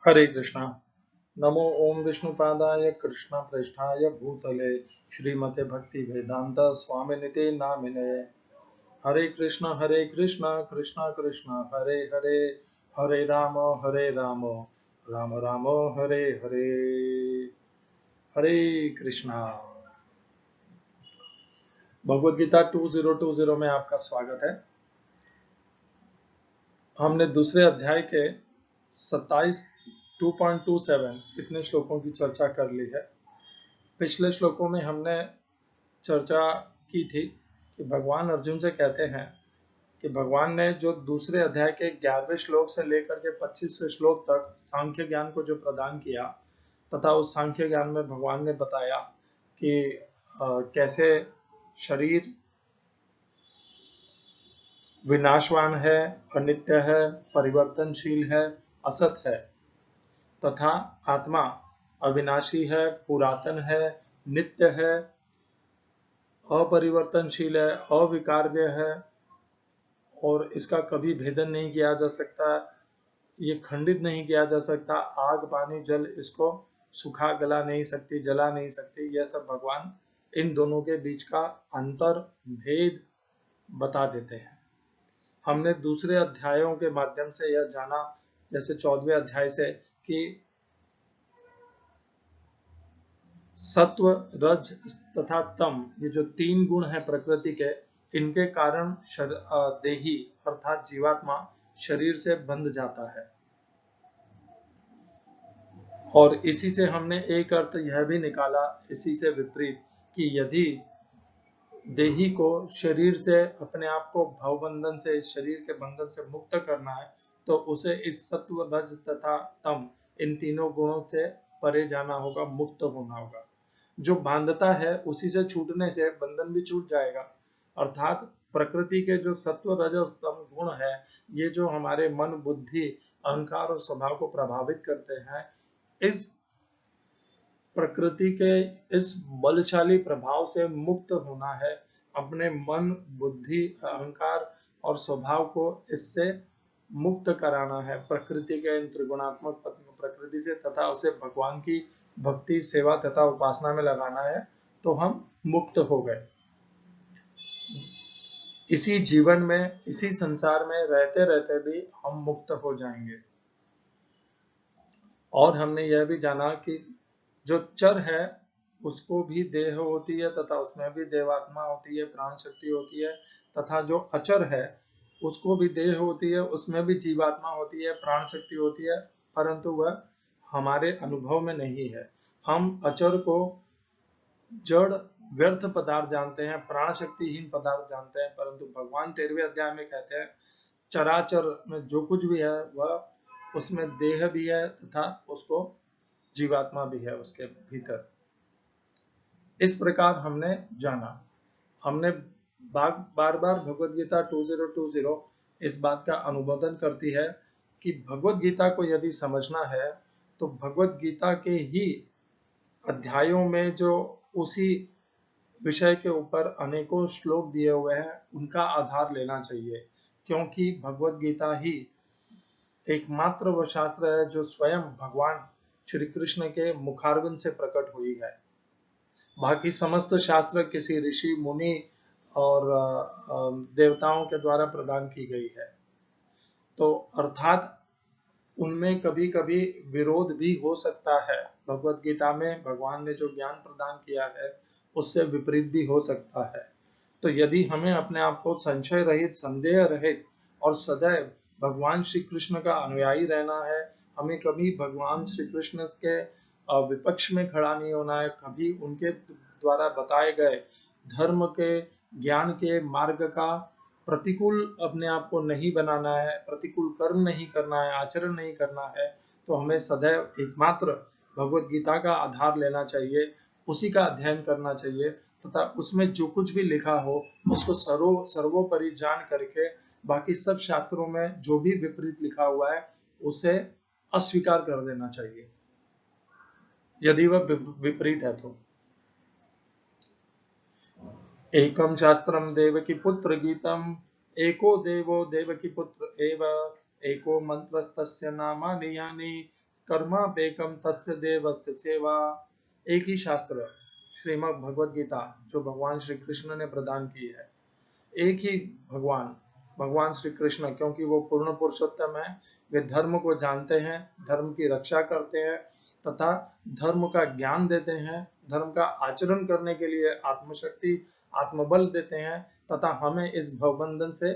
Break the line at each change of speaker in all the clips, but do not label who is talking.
हरे कृष्णा। नमो ओम विष्णुपादाय कृष्ण प्रेष्ठाय भूतले श्रीमते भक्ति वेदांत स्वामिनिते नामिने। हरे कृष्णा कृष्णा कृष्णा हरे हरे, हरे राम राम राम हरे हरे। हरे कृष्णा। भगवद गीता 2020 में आपका स्वागत है। हमने दूसरे अध्याय के 27 2.27 इतने श्लोकों की चर्चा कर ली है। पिछले श्लोकों में हमने चर्चा की थी कि भगवान अर्जुन से कहते हैं कि भगवान ने जो दूसरे अध्याय के 11वें श्लोक से लेकर के 25वें श्लोक तक सांख्य ज्ञान को जो प्रदान किया, तथा उस सांख्य ज्ञान में भगवान ने बताया कि कैसे शरीर विनाशवान है, अनित्य है, परिवर्तनशील है, असत है, तथा आत्मा अविनाशी है, पुरातन है, नित्य है, अपरिवर्तनशील है, अविकार्य है और इसका कभी भेदन नहीं किया जा सकता, ये खंडित नहीं किया जा सकता। आग पानी जल इसको सुखा गला नहीं सकती, जला नहीं सकती। यह सब भगवान इन दोनों के बीच का अंतर भेद बता देते हैं। हमने दूसरे अध्यायों के माध्यम से यह जाना, जैसे 14वें अध्याय से, कि सत्व रज तथा तम, ये जो तीन गुण हैं प्रकृति के, इनके कारण देही अर्थात जीवात्मा शरीर से बंध जाता है। और इसी से हमने एक अर्थ यह भी निकाला, इसी से विपरीत, कि यदि देही को शरीर से अपने आप को भवबंधन से, इस शरीर के बंधन से मुक्त करना है, तो उसे इस सत्व रज तथा तम, इन तीनों गुणों से परे जाना होगा, मुक्त होना होगा। जो बांधता है उसी से छूटने से बंधन भी छूट जाएगा। अर्थात प्रकृति के जो सत्व रज और तम गुण है, ये जो हमारे मन बुद्धि अहंकार और स्वभाव को प्रभावित करते हैं, इस प्रकृति के इस बलशाली प्रभाव से मुक्त होना है। अपने मन बुद्धि अहंकार और स्वभाव को इससे मुक्त कराना है, प्रकृति के इन त्रिगुणात्मक प्रकृति से, तथा उसे भगवान की भक्ति सेवा तथा उपासना में लगाना है, तो हम मुक्त हो गए। इसी जीवन में, इसी संसार में रहते रहते भी हम मुक्त हो जाएंगे। और हमने यह भी जाना कि जो चर है उसको भी देह होती है, तथा उसमें भी देवात्मा होती है, प्राण शक्ति होती है, तथा जो अचर है उसको भी देह होती है, उसमें भी जीवात्मा होती है, प्राण शक्ति होती है, परंतु वह हमारे अनुभव में नहीं है। हम अचर को जड़ व्यर्थ पदार्थ जानते हैं, प्राण शक्तिहीन पदार्थ जानते हैं, परंतु भगवान 13वें अध्याय में कहते हैं चराचर में जो कुछ भी है वह, उसमें देह भी है तथा उसको जीवात्मा भी है उसके भीतर। इस प्रकार हमने जाना। हमने बार बार भगवद गीता 2020 इस बात का अनुमोदन करती है कि भगवद गीता को यदि समझना है तो भगवद गीता के ही अध्यायों में जो उसी विषय के ऊपर अनेकों श्लोक दिए हुए हैं उनका आधार लेना चाहिए, क्योंकि भगवद गीता ही एकमात्र वह शास्त्र है जो स्वयं भगवान श्री कृष्ण के मुखारविंद से प्रकट हुई है। बाकी समस्त शास्त्र किसी ऋषि मुनि और देवताओं के द्वारा प्रदान की गई है। तो अर्थात उनमें कभी कभी विरोध भी हो सकता है। भगवत गीता में भगवान ने जो ज्ञान प्रदान किया है उससे विपरीत भी हो सकता है। तो यदि हमें अपने आप को संशय रहित, संदेह रहित और सदैव भगवान श्री कृष्ण का अनुयायी रहना है, हमें कभी भगवान श्री कृष्ण के विपक्ष में खड़ा नहीं होना है, कभी उनके द्वारा बताए गए धर्म के, ज्ञान के मार्ग का प्रतिकूल अपने आप को नहीं बनाना है, प्रतिकूल कर्म नहीं करना है, आचरण नहीं करना है, तो हमें सदैव एकमात्र भगवत गीता का आधार लेना चाहिए, उसी का अध्ययन करना चाहिए, तथा उसमें जो कुछ भी लिखा हो उसको सर्वोपरि जान करके बाकी सब शास्त्रों में जो भी विपरीत लिखा हुआ है उसे अस्वीकार कर देना चाहिए, यदि वह विपरीत है तो। एकम शास्त्रम देवकी पुत्र गीतम, एको देवो देवकी पुत्र एव, एको मंत्रस्तस्य नामानि यानि, कर्मापेकम तस्य देवस्य सेवा। एक ही शास्त्र श्रीमद् भगवद गीता जो भगवान श्री कृष्ण ने प्रदान की है, एक ही भगवान श्री कृष्ण, क्योंकि वो पूर्ण पुरुषोत्तम है, वे धर्म को जानते हैं, धर्म की रक्षा करते हैं तथा धर्म का ज्ञान देते हैं, धर्म का आचरण करने के लिए आत्मशक्ति आत्मबल देते हैं तथा हमें इस भवबंधन से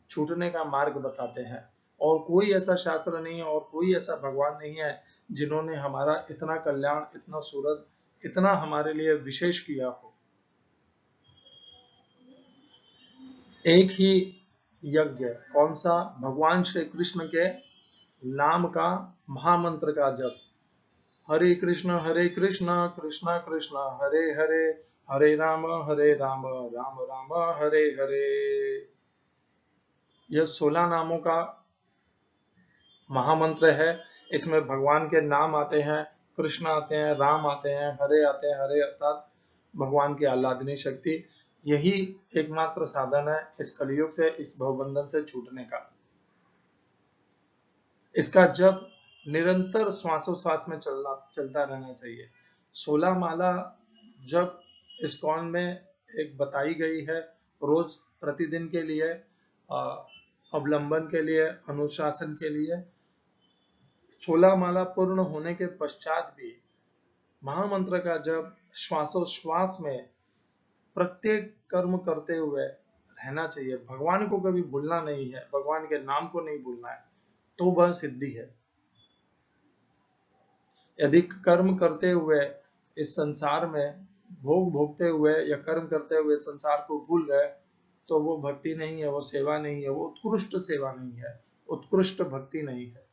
छूटने का मार्ग बताते हैं। और कोई ऐसा शास्त्र नहीं है और कोई ऐसा भगवान नहीं है जिन्होंने हमारा इतना कल्याण, इतना सूरत, इतना हमारे लिए विशेष किया हो। एक ही यज्ञ, कौन सा? भगवान श्री कृष्ण के नाम का महामंत्र का जप। हरे कृष्ण कृष्ण कृष्ण हरे हरे, हरे राम राम राम हरे हरे। यह 16 नामों का महामंत्र है। इसमें भगवान के नाम आते हैं, कृष्ण आते हैं, राम आते हैं, हरे आते हैं। हरे अर्थात भगवान की आह्लादनी शक्ति। यही एकमात्र साधन है इस कलयुग से, इस भवबंधन से छूटने का। इसका जप निरंतर श्वासोश्वास में चलता रहना चाहिए। 16 माला जप इस्कॉन में एक बताई गई है, रोज प्रतिदिन के लिए, अवलंबन के लिए, अनुशासन के लिए। 16 माला पूर्ण होने के पश्चात भी महामंत्र का जप श्वासोश्वास में प्रत्येक कर्म करते हुए रहना चाहिए। भगवान को कभी भूलना नहीं है, भगवान के नाम को नहीं भूलना है, तो वह सिद्धि है। यदि कर्म करते हुए इस संसार में भोग भोगते हुए या कर्म करते हुए संसार को भूल गए तो वो भक्ति नहीं है, वो सेवा नहीं है, वो उत्कृष्ट सेवा नहीं है, उत्कृष्ट भक्ति नहीं है।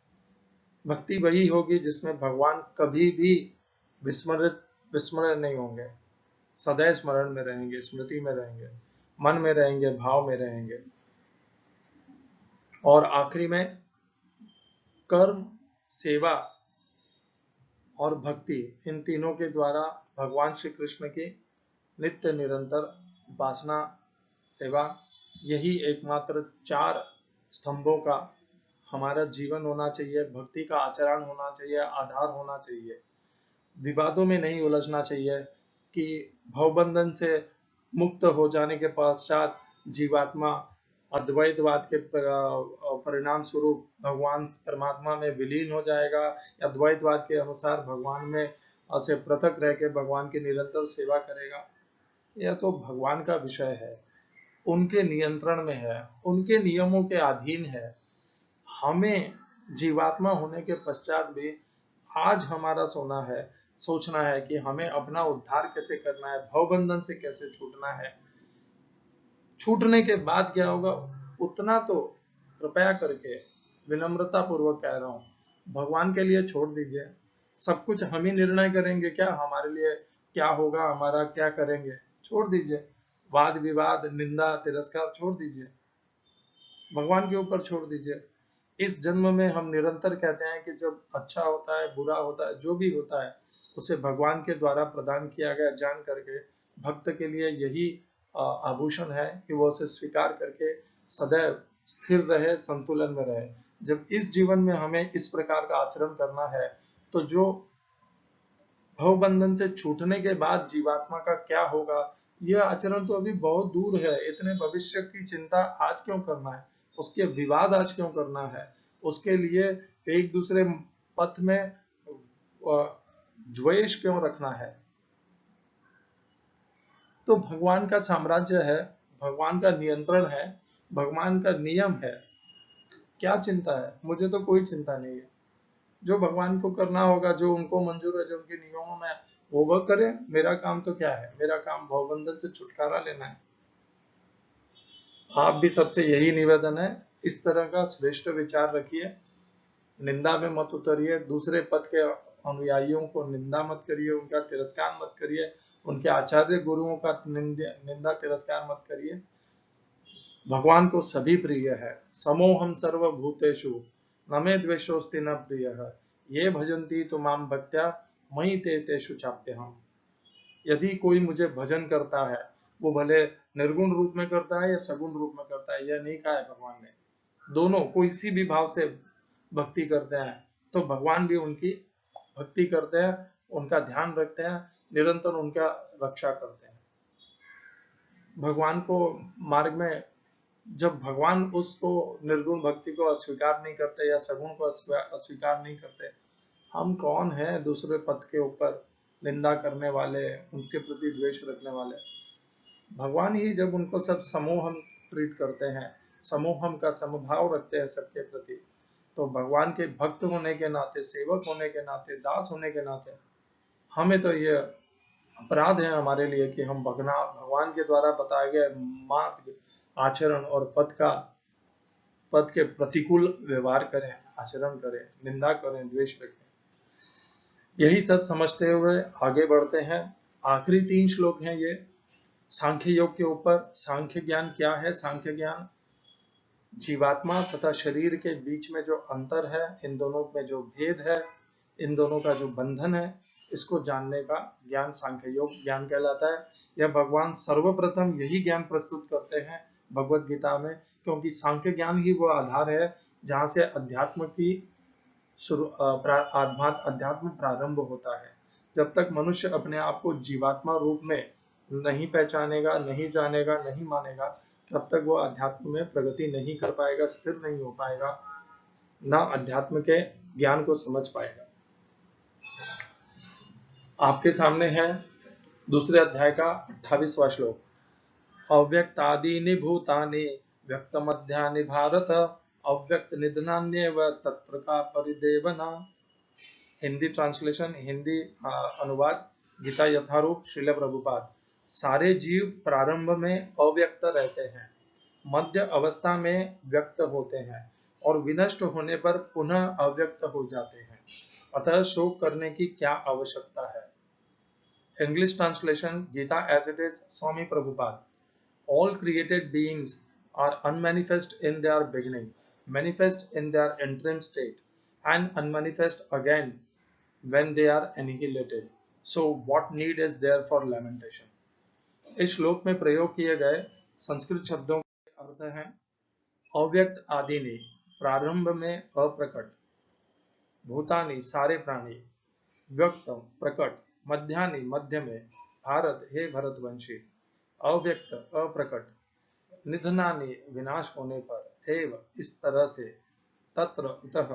भक्ति वही होगी जिसमें भगवान कभी भी विस्मरण नहीं होंगे, सदैव स्मरण में रहेंगे, स्मृति में रहेंगे, मन में रहेंगे, भाव में रहेंगे। और आखिरी में कर्म, सेवा और भक्ति, इन तीनों के द्वारा भगवान श्री कृष्ण की नित्य निरंतर उपासना, सेवा, यही एकमात्र 4 स्तंभों का हमारा जीवन होना चाहिए। भक्ति का आचरण होना चाहिए, आधार होना चाहिए। विवादों में नहीं उलझना चाहिए कि भवबंधन से मुक्त हो जाने के पश्चात जीवात्मा अद्वैतवाद के परिणाम स्वरूप भगवान परमात्मा में विलीन हो जाएगा, या द्वैतवाद के अनुसार भगवान में से पृथक रह के भगवान की निरंतर सेवा करेगा। यह तो भगवान का विषय है, उनके नियंत्रण में है, उनके नियमों के अधीन है। हमें जीवात्मा होने के पश्चात भी आज हमारा सोचना है कि हमें अपना उद्धार कैसे करना है, भवबंधन से कैसे छूटना है। छूटने के बाद क्या होगा उतना तो कृपया करके विनम्रता पूर्वक कह रहा हूं, भगवान के लिए छोड़ दीजिए। सब कुछ हम ही निर्णय करेंगे क्या हमारे लिए क्या होगा, हमारा क्या करेंगे? छोड़ दीजिए। वाद विवाद, निंदा, तिरस्कार छोड़ दीजिए, भगवान के ऊपर छोड़ दीजिए। इस जन्म में हम निरंतर कहते हैं कि जब अच्छा होता है, बुरा होता है, जो भी होता है उसे भगवान के द्वारा प्रदान किया गया जान करके भक्त के लिए यही आभूषण है कि वो उसे स्वीकार करके सदैव स्थिर रहे, संतुलन में रहे। जब इस जीवन में हमें इस प्रकार का आचरण करना है तो जो भवबंधन से छूटने के बाद जीवात्मा का क्या होगा, यह आचरण तो अभी बहुत दूर है। इतने भविष्य की चिंता आज क्यों करना है, उसके विवाद आज क्यों करना है, उसके लिए एक दूसरे पथ में द्वेष क्यों रखना है? तो भगवान का साम्राज्य है, भगवान का नियंत्रण है, भगवान का नियम है, क्या चिंता है? मुझे तो कोई चिंता नहीं है। जो भगवान को करना होगा, जो उनको मंजूर है, जो उनके नियमों में वो वह करे। मेरा काम तो क्या है, मेरा काम भवबंधन से छुटकारा लेना है। आप भी सबसे यही निवेदन है, इस तरह का श्रेष्ठ विचार रखिए, निंदा में मत उतरिए, दूसरे पद के अनुयायियों को निंदा मत करिए, उनका तिरस्कार मत करिए, उनके आचार्य गुरुओं का निंदा तिरस्कार मत करिए। भगवान को सभी प्रिय है। समोहम सर्वभूतेषु न मे द्वेषोस्ति न प्रियः ये भजन्ति तो माम भक्त्या मयि ते तेषु चाप्यहम्। यदि कोई मुझे भजन करता है, वो भले निर्गुण रूप में करता है या सगुण रूप में करता है, यह नहीं कहा है भगवान ने। दोनों किसी भी भाव से भक्ति करते हैं तो भगवान भी उनकी भक्ति करते हैं, उनका ध्यान रखते हैं, निरंतर उनका रक्षा करते हैं। भगवान को मार्ग में जब भगवान उसको निर्गुण भक्ति को अस्वीकार नहीं करते या सगुण को अस्वीकार नहीं करते, हम कौन है दूसरे पथ के ऊपर निंदा करने वाले, उनके प्रति द्वेष रखने वाले। भगवान ही जब उनको सब समूह ट्रीट करते हैं, समूहम का समभाव रखते हैं सबके प्रति, तो भगवान के भक्त होने के नाते, सेवक होने के नाते, दास होने के नाते हमें तो ये अपराध है हमारे लिए कि हम भगवान के द्वारा बताए गए मार्ग, आचरण और पद के प्रतिकूल व्यवहार करें, आचरण करें, निंदा करें, द्वेष रखें। यही सब समझते हुए आगे बढ़ते हैं। आखिरी 3 श्लोक हैं ये सांख्य योग के ऊपर। सांख्य ज्ञान क्या है? सांख्य ज्ञान जीवात्मा तथा शरीर के बीच में जो अंतर है, इन दोनों में जो भेद है, इन दोनों का जो बंधन है, इसको जानने का ज्ञान सांख्य योग ज्ञान कहलाता है। यह भगवान सर्वप्रथम यही ज्ञान प्रस्तुत करते हैं भगवत गीता में, क्योंकि सांख्य ज्ञान ही वो आधार है जहाँ से अध्यात्म की अध्यात्म प्रारंभ होता है। जब तक मनुष्य अपने आप को जीवात्मा रूप में नहीं पहचानेगा, नहीं जानेगा, नहीं मानेगा, तब तक वो अध्यात्म में प्रगति नहीं कर पाएगा, स्थिर नहीं हो पाएगा, ना अध्यात्म के ज्ञान को समझ पाएगा। आपके सामने है दूसरे अध्याय का 28वां श्लोक। अव्यक्तादीनि भूतानि व्यक्त मध्यानि भारत अव्यक्त निधनान्येव तत्र का परिदेवना। हिंदी ट्रांसलेशन, हिंदी अनुवाद गीता यथारूप श्रील प्रभुपाद। सारे जीव प्रारंभ में अव्यक्त रहते हैं, मध्य अवस्था में व्यक्त होते हैं और विनष्ट होने पर पुनः अव्यक्त हो जाते हैं, अतः शोक करने की क्या आवश्यकता है। English translation, Gita as it is, Swami Prabhupada. All created beings are unmanifest in their beginning, manifest in their interim state, and unmanifest again when they are annihilated. So what need is there for lamentation? इस श्लोक में प्रयोग किए गए संस्कृत शब्दों के अर्थ हैं अव्यक्त आदिनि, प्रारंभ में अप्रकट, भूतानि सारे प्राणी, व्यक्त प्रकट, मध्यानि मध्य में, भारत हे भरतवंशी, अव्यक्त अप्रकट, निधनानि विनाश होने पर, एव इस तरह से, तत्र अतः,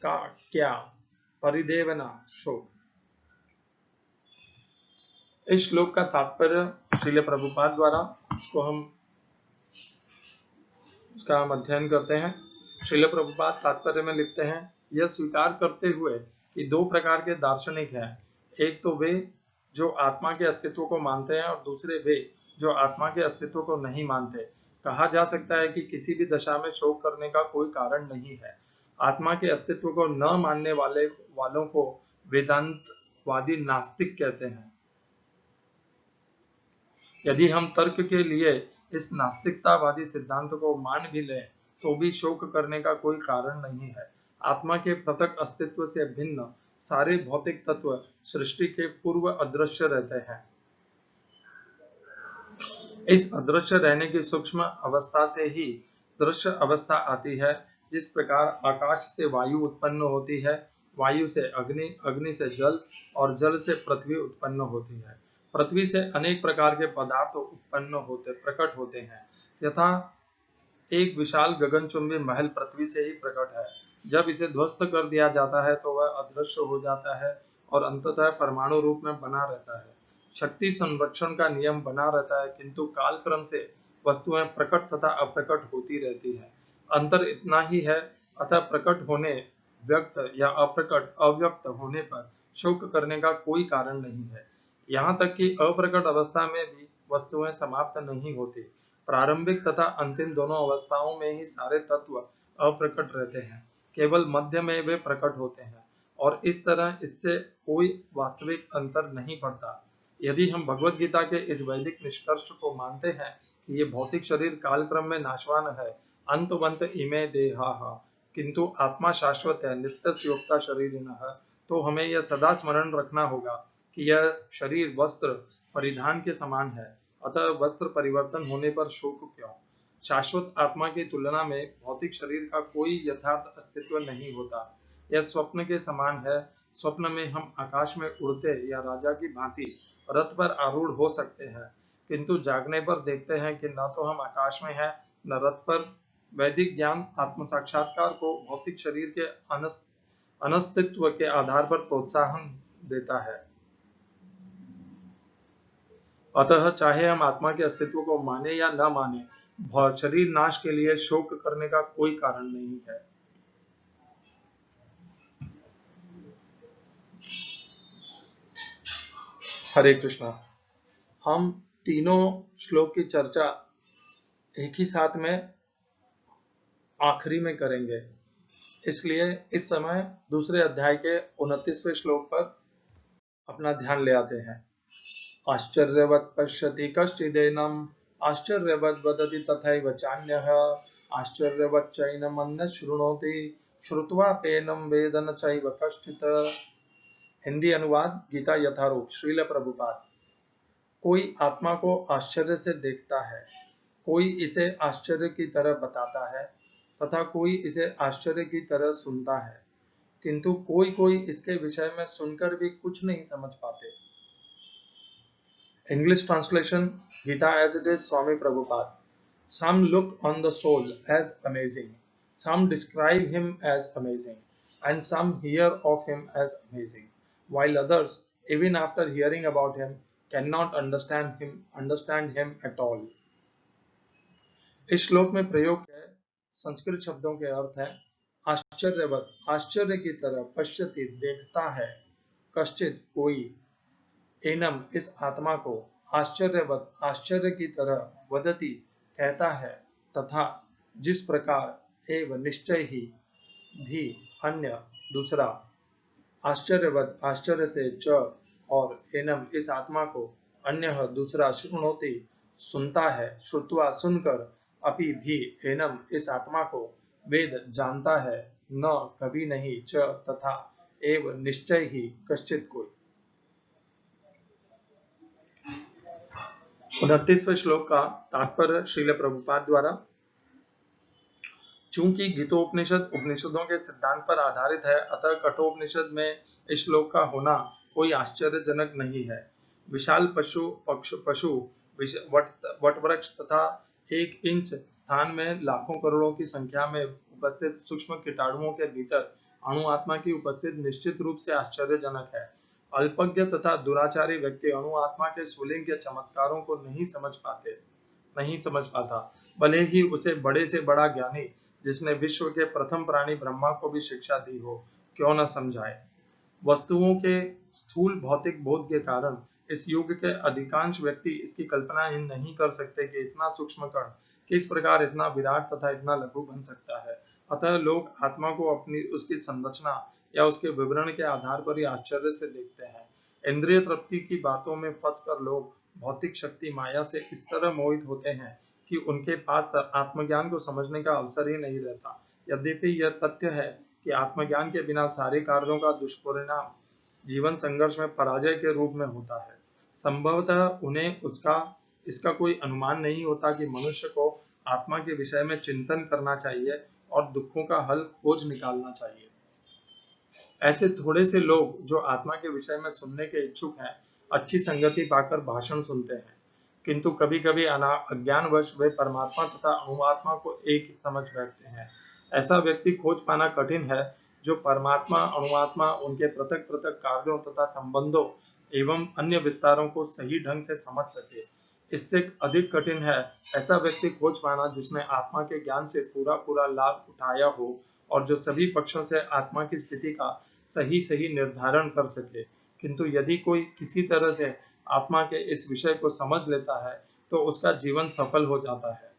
का क्या, परिदेवना शोक। इस श्लोक का तात्पर्य श्रील प्रभुपाद द्वारा इसका हम अध्ययन करते हैं। श्रील प्रभुपाद तात्पर्य में लिखते हैं, यह स्वीकार करते हुए कि 2 प्रकार के दार्शनिक हैं, एक तो वे जो आत्मा के अस्तित्व को मानते हैं और दूसरे वे जो आत्मा के अस्तित्व को नहीं मानते। कहा जा सकता है कि किसी भी दशा में शोक करने का कोई कारण नहीं है। आत्मा के अस्तित्व को न मानने वालों को वेदांतवादी नास्तिक कहते हैं। यदि हम तर्क के लिए इस नास्तिकतावादी सिद्धांत को मान भी लें तो भी शोक करने का कोई कारण नहीं है। आत्मा के पृथक अस्तित्व से भिन्न सारे भौतिक तत्व सृष्टि के पूर्व अदृश्य रहते हैं। इस अदृश्य रहने की सूक्ष्म अवस्था से ही दृश्य अवस्था आती है। जिस प्रकार आकाश से वायु उत्पन्न होती है, वायु से अग्नि, अग्नि से जल और जल से पृथ्वी उत्पन्न होती है। पृथ्वी से अनेक प्रकार के पदार्थ प्रकट होते हैं। यथा एक विशाल गगनचुंबी महल पृथ्वी से ही प्रकट है। जब इसे ध्वस्त कर दिया जाता है तो वह अदृश्य हो जाता है और अंततः परमाणु रूप में बना रहता है। शक्ति संरक्षण का नियम बना रहता है, किंतु कालक्रम से वस्तुएं प्रकट तथा अप्रकट होती रहती है। अंतर इतना ही है, अतः प्रकट होने, व्यक्त या अप्रकट अव्यक्त होने पर शोक करने का कोई कारण नहीं है। यहाँ तक कि अप्रकट अवस्था में भी वस्तुएं समाप्त नहीं होती। प्रारंभिक तथा अंतिम दोनों अवस्थाओं में ही सारे तत्व अप्रकट रहते हैं, केवल मध्य में वे प्रकट होते हैं और इस तरह इससे कोई वास्तविक अंतर नहीं पड़ता। यदि हम भगवत गीता के इस वैदिक निष्कर्ष को मानते हैं कि ये भौतिक शरीर कालक्रम में नाशवान है, अंतवंत इमे देहा, किंतु आत्मा शाश्वत है, नित्य योक्ता शरीरिणः, तो हमें यह सदा स्मरण रखना होगा कि यह शरीर वस्त्र परिधान के समान है, अतः वस्त्र परिवर्तन होने पर शोक क्यों। शाश्वत आत्मा की तुलना में भौतिक शरीर का कोई यथार्थ अस्तित्व नहीं होता। यह स्वप्न के समान है। स्वप्न में हम आकाश में उड़ते या राजा की भांति रथ पर आरूढ़ हो सकते हैं, किंतु जागने पर देखते हैं कि न तो हम आकाश में हैं न रथ पर। वैदिक ज्ञान आत्म साक्षात्कार को भौतिक शरीर के अनस्तित्व के आधार पर प्रोत्साहन देता है। अतः चाहे हम आत्मा के अस्तित्व को माने या न माने, शरीर नाश के लिए शोक करने का कोई कारण नहीं है। हरे कृष्णा। हम तीनों श्लोक की चर्चा एक ही साथ में आखिरी में करेंगे, इसलिए इस समय दूसरे अध्याय के 29वें श्लोक पर अपना ध्यान ले आते हैं। आश्चर्यवत् पश्यति कश्चिदेनम् आश्चर्यवद् वदति तथैव चान्यः आश्चर्यवच्चैनमन्यः शृणोति श्रुत्वाप्येनं वेद न चैव कश्चित्। हिंदी अनुवाद गीता यथारूप श्रील प्रभुपाद। कोई आत्मा को आश्चर्य से देखता है, कोई इसे आश्चर्य की तरह बताता है तथा कोई इसे आश्चर्य की तरह सुनता है, किंतु कोई कोई इसके विषय में सुनकर भी कुछ नहीं समझ पाते। English translation, Gita as it is, Swami Prabhupada. Some look on the soul as amazing, some describe him as amazing, and some hear of him as amazing, while others, even after hearing about him, cannot understand him at all. इस श्लोक में प्रयोग है संस्कृत शब्दों के अर्थ है आश्चर्यवत, आश्चर्य की तरह, पश्यति, देखता है, कश्चित, कोई, एनम, इस आत्मा को, आश्चर्यवत, आश्चर्य की तरह, वदति, कहता है, तथा, जिस प्रकार, एवं, निश्चय ही, भी, अन्य, दूसरा, आश्चर्यवत, आश्चर्य से, च, और, एनम, इस आत्मा को, अन्य, दूसरा, शृणोति, सुनता है, श्रुत्वा, सुनकर, अपि, भी, एनम, इस आत्मा को, वेद, जानता है, न, कभी नहीं, च, तथा, एवं, निश्चय ही, कश्चित, कोई। 29वें श्लोक का तात्पर्य श्रील प्रभुपाद द्वारा। चूंकि गीतोपनिषद उपनिषदों के सिद्धांत पर आधारित है, अतः कठोपनिषद में इस श्लोक का होना कोई आश्चर्यजनक नहीं है। विशाल पशु वटवृक्ष तथा 1 इंच स्थान में लाखों करोड़ों की संख्या में उपस्थित सूक्ष्म कीटाणुओं के भीतर अणु आत्मा की उपस्थिति निश्चित रूप से आश्चर्यजनक है। अल्पज्ञ तथा दुराचारी व्यक्ति अणु आत्मा के स्वलिंग के चमत्कारों को नहीं समझ पाता, भले ही उसे बड़े से बड़ा ज्ञानी जिसने विश्व के प्रथम प्राणी ब्रह्मा को भी शिक्षा दी हो, क्यों न समझाए। वस्तुओं के स्थूल भौतिक बोध के कारण इस युग के अधिकांश व्यक्ति इसकी कल्पना ही नहीं कर सकते कि इतना सूक्ष्म कण किस प्रकार इतना विराट तथा इतना लघु बन सकता है। अतः लोग आत्मा को अपनी उसकी संरचना या उसके विवरण के आधार पर ही आश्चर्य से देखते हैं। इंद्रिय तृप्ति की बातों में फंसकर लोग भौतिक शक्ति माया से इस तरह मोहित होते हैं कि उनके पास आत्मज्ञान को समझने का अवसर ही नहीं रहता। यद्यपि यह तथ्य है कि आत्मज्ञान के बिना सारे कार्यों का दुष्परिणाम जीवन संघर्ष में पराजय के रूप में होता है। संभवतः उन्हें इसका कोई अनुमान नहीं होता कि मनुष्य को आत्मा के विषय में चिंतन करना चाहिए और दुखों का हल खोज निकालना चाहिए। ऐसे थोड़े से लोग जो आत्मा के विषय में सुनने के इच्छुक हैं, अच्छी संगति पाकर भाषण सुनते हैं, किंतु कभी कभी अज्ञानवश वे परमात्मा तथा अणुआत्मा को एक समझ बैठते हैं। ऐसा व्यक्ति खोज पाना कठिन है जो परमात्मा अणुआत्मा उनके पृथक पृथक कार्यों तथा संबंधों एवं अन्य विस्तारों को सही ढंग से समझ सके। इससे अधिक कठिन है ऐसा व्यक्ति खोज पाना जिसने आत्मा के ज्ञान से पूरा लाभ उठाया हो और जो सभी पक्षों से आत्मा की स्थिति का सही निर्धारण कर सके। किंतु यदि कोई किसी तरह से आत्मा के इस विषय को समझ लेता है तो उसका जीवन सफल हो जाता है।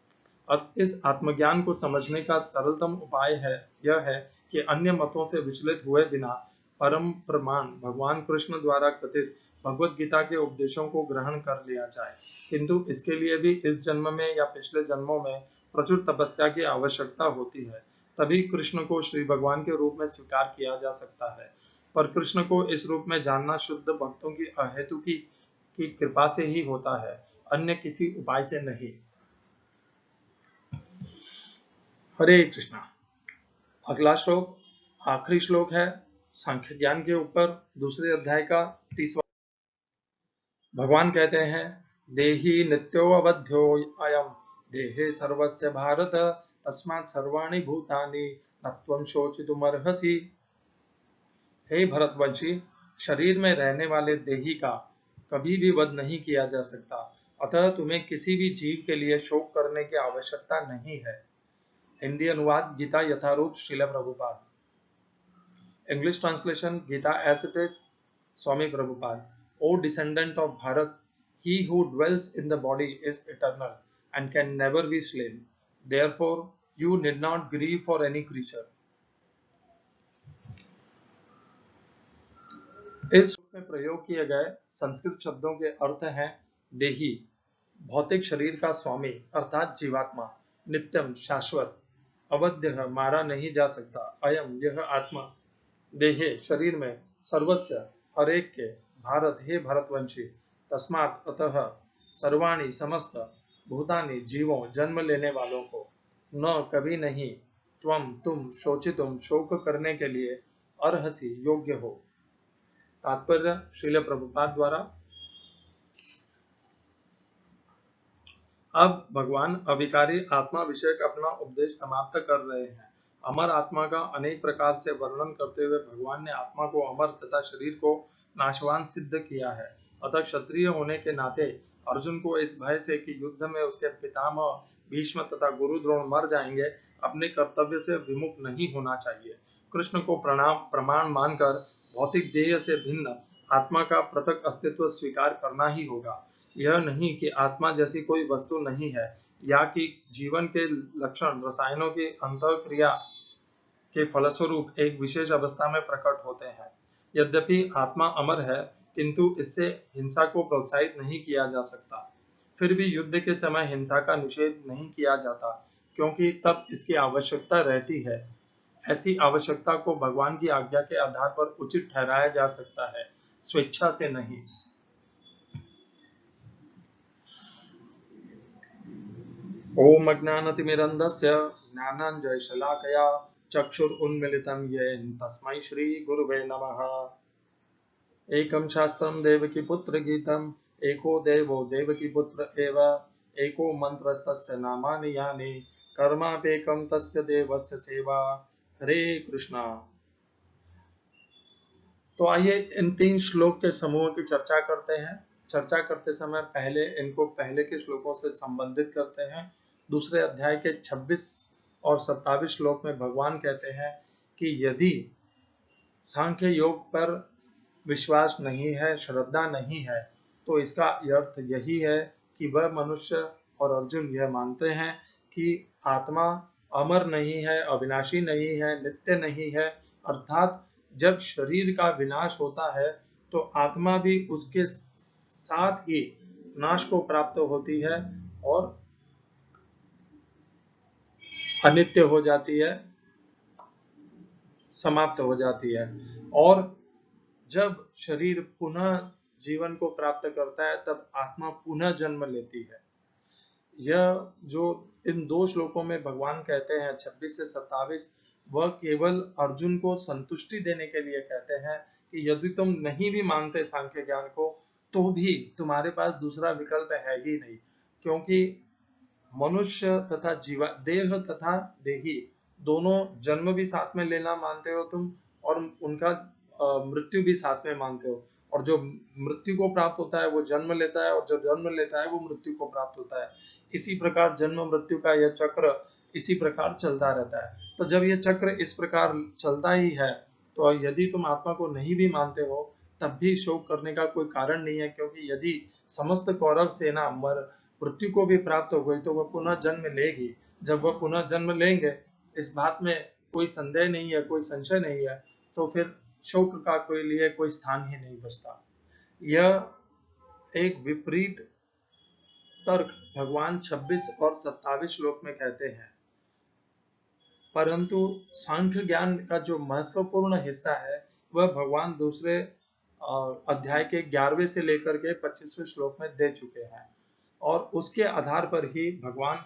अब इस आत्मज्ञान को समझने का सरलतम उपाय यह है कि अन्य मतों से विचलित हुए बिना परम प्रमाण भगवान कृष्ण द्वारा कथित भगवत गीता के उपदेशों को ग्रहण कर लिया जाए। किंतु इसके लिए भी इस जन्म में या पिछले जन्मों में प्रचुर तपस्या की आवश्यकता होती है, तभी कृष्ण को श्री भगवान के रूप में स्वीकार किया जा सकता है। पर कृष्ण को इस रूप में जानना शुद्ध भक्तों की अहेतु की कृपा से ही होता है, अन्य किसी उपाय से नहीं। हरे कृष्णा। अगला श्लोक आखिरी श्लोक है सांख्य ज्ञान के ऊपर, दूसरे अध्याय का 30वां। भगवान कहते हैं, देहि नित्यो अवध्यो अयम देहे सर्वस्य भारत तस्मात् सर्वाणि भूतानि न त्वं शोचितुमर्हसि। हे भरतवंशी, शरीर में रहने वाले देही का कभी भी वध नहीं किया जा सकता, अतः तुम्हें किसी भी जीव के लिए शोक करने की आवश्यकता नहीं है। हिंदी अनुवाद गीता यथारूप Srila Prabhupada. English translation Gita as it is, Swami Prabhupada. O descendant of Bharat, he who dwells in the body is eternal and can never be slain. Therefore, you need not grieve for any creature. इस श्लोक में प्रयोग किए गए संस्कृत शब्दों के अर्थ हैं देही, भौतिक शरीर का स्वामी अर्थात जीवात्मा, नित्यम शाश्वत, अवध्य मारा नहीं जा सकता, अयम यह आत्मा, देहे शरीर में, सर्वस्य हर एक के, भारत हे भरतवंशी, तस्मात् अतः, सर्वाणि समस्त, भूतानि जीवों जन्म लेने वालों को, न कभी नहीं, त्वम तुम शोचितुम शोक करने के लिए, अर्हसि योग्य हो। तात्पर्य श्रील प्रभुपाद द्वारा। अब भगवान अविकारी आत्मा विषयक अपना उपदेश समाप्त कर रहे हैं। अमर आत्मा का अनेक प्रकार से वर्णन करते हुए भगवान ने आत्मा को अमर तथा शरीर को नाशवान सिद्ध किया है। अतः क्षत्रिय होने के नाते अर्जुन को इस भय से कि युद्ध में उसके पितामह भीष्म तथा गुरु द्रोण मर जाएंगे, अपने कर्तव्य से विमुख नहीं होना चाहिए। कृष्ण को प्रमाण मानकर भौतिक देह से भिन्न आत्मा का पृथक अस्तित्व स्वीकार करना ही होगा। यह नहीं कि आत्मा जैसी कोई वस्तु नहीं है, या कि जीवन के लक्षण रसायनों की अंतःक्रिया के फलस्वरूप एक विशेष अवस्था में प्रकट होते हैं। यद्यपि आत्मा अमर है, किंतु इससे हिंसा को प्रोत्साहित नहीं किया जा सकता। फिर भी युद्ध के समय हिंसा का निषेध नहीं किया जाता, क्योंकि तब इसकी आवश्यकता रहती है। ऐसी आवश्यकता को भगवान की आज्ञा के आधार पर उचित ठहराया जा सकता है, स्वेच्छा से नहीं। ओम अज्ञानतिमिरन्धस्य ज्ञानाञ्जनशलाकया चक्षुरुन्मीलितं येन तस्मै श्री गुरुवे नमः। एकं शास्त्रं देवकीपुत्रगीतम् एको देवो देवकीपुत्र एव एको मन्त्रस्तस्य नामानि यानि कर्मापेकं तस्य देवस्य सेवा। हरे कृष्णा। तो आइए इन 3 श्लोक के समूह की चर्चा करते हैं। चर्चा करते समय पहले इनको पहले के श्लोकों से संबंधित करते हैं। दूसरे अध्याय के 26 और 27 श्लोक में भगवान कहते हैं कि यदि सांख्य योग पर विश्वास नहीं है, श्रद्धा नहीं है, तो इसका अर्थ यही है कि वह मनुष्य और अर्जुन यह मानते हैं कि आत्मा अमर नहीं है, अविनाशी नहीं है, नित्य नहीं है, अर्थात जब शरीर का विनाश होता है तो आत्मा भी उसके साथ ही नाश को प्राप्त होती है और अनित्य हो जाती है, समाप्त हो जाती है। और जब शरीर पुनः जीवन को प्राप्त करता है तब आत्मा पुनः जन्म लेती है। यह जो इन 2 श्लोकों में भगवान कहते हैं 26 से 27, वह केवल अर्जुन को संतुष्टि देने के लिए कहते हैं कि यदि तुम नहीं भी मानते सांख्य ज्ञान को, तो भी तुम्हारे पास दूसरा विकल्प है ही नहीं, क्योंकि मनुष्य तथा जीवा देह तथा देही दोनों जन्म भी साथ में लेना मानते हो तुम, और उनका मृत्यु भी साथ में मानते हो। और जो मृत्यु को प्राप्त होता है वो जन्म लेता है, और जो जन्म लेता है वो मृत्यु को प्राप्त होता है। इसी प्रकार जन्म मृत्यु का यह चक्र इसी प्रकार चलता रहता है। तो जब यह चक्र इस प्रकार चलता ही है, तो यदि तुम आत्मा को नहीं भी मानते हो तब भी शोक करने का कोई कारण नहीं है, क्योंकि यदि समस्त कौरव सेना मृत्यु को भी प्राप्त हो गई तो वह पुनः जन्म लेगी। जब वह पुनः जन्म लेंगे, इस बात में कोई संदेह नहीं है, कोई संशय नहीं है, तो फिर शोक का कोई लिए कोई स्थान ही नहीं बचता। यह एक विपरीत तर्क भगवान 26 और 27 श्लोक में कहते हैं, परंतु सांख्य ज्ञान का जो महत्वपूर्ण हिस्सा है वह भगवान दूसरे अध्याय के 11वें से लेकर के 25वें श्लोक में दे चुके हैं। और उसके आधार पर ही भगवान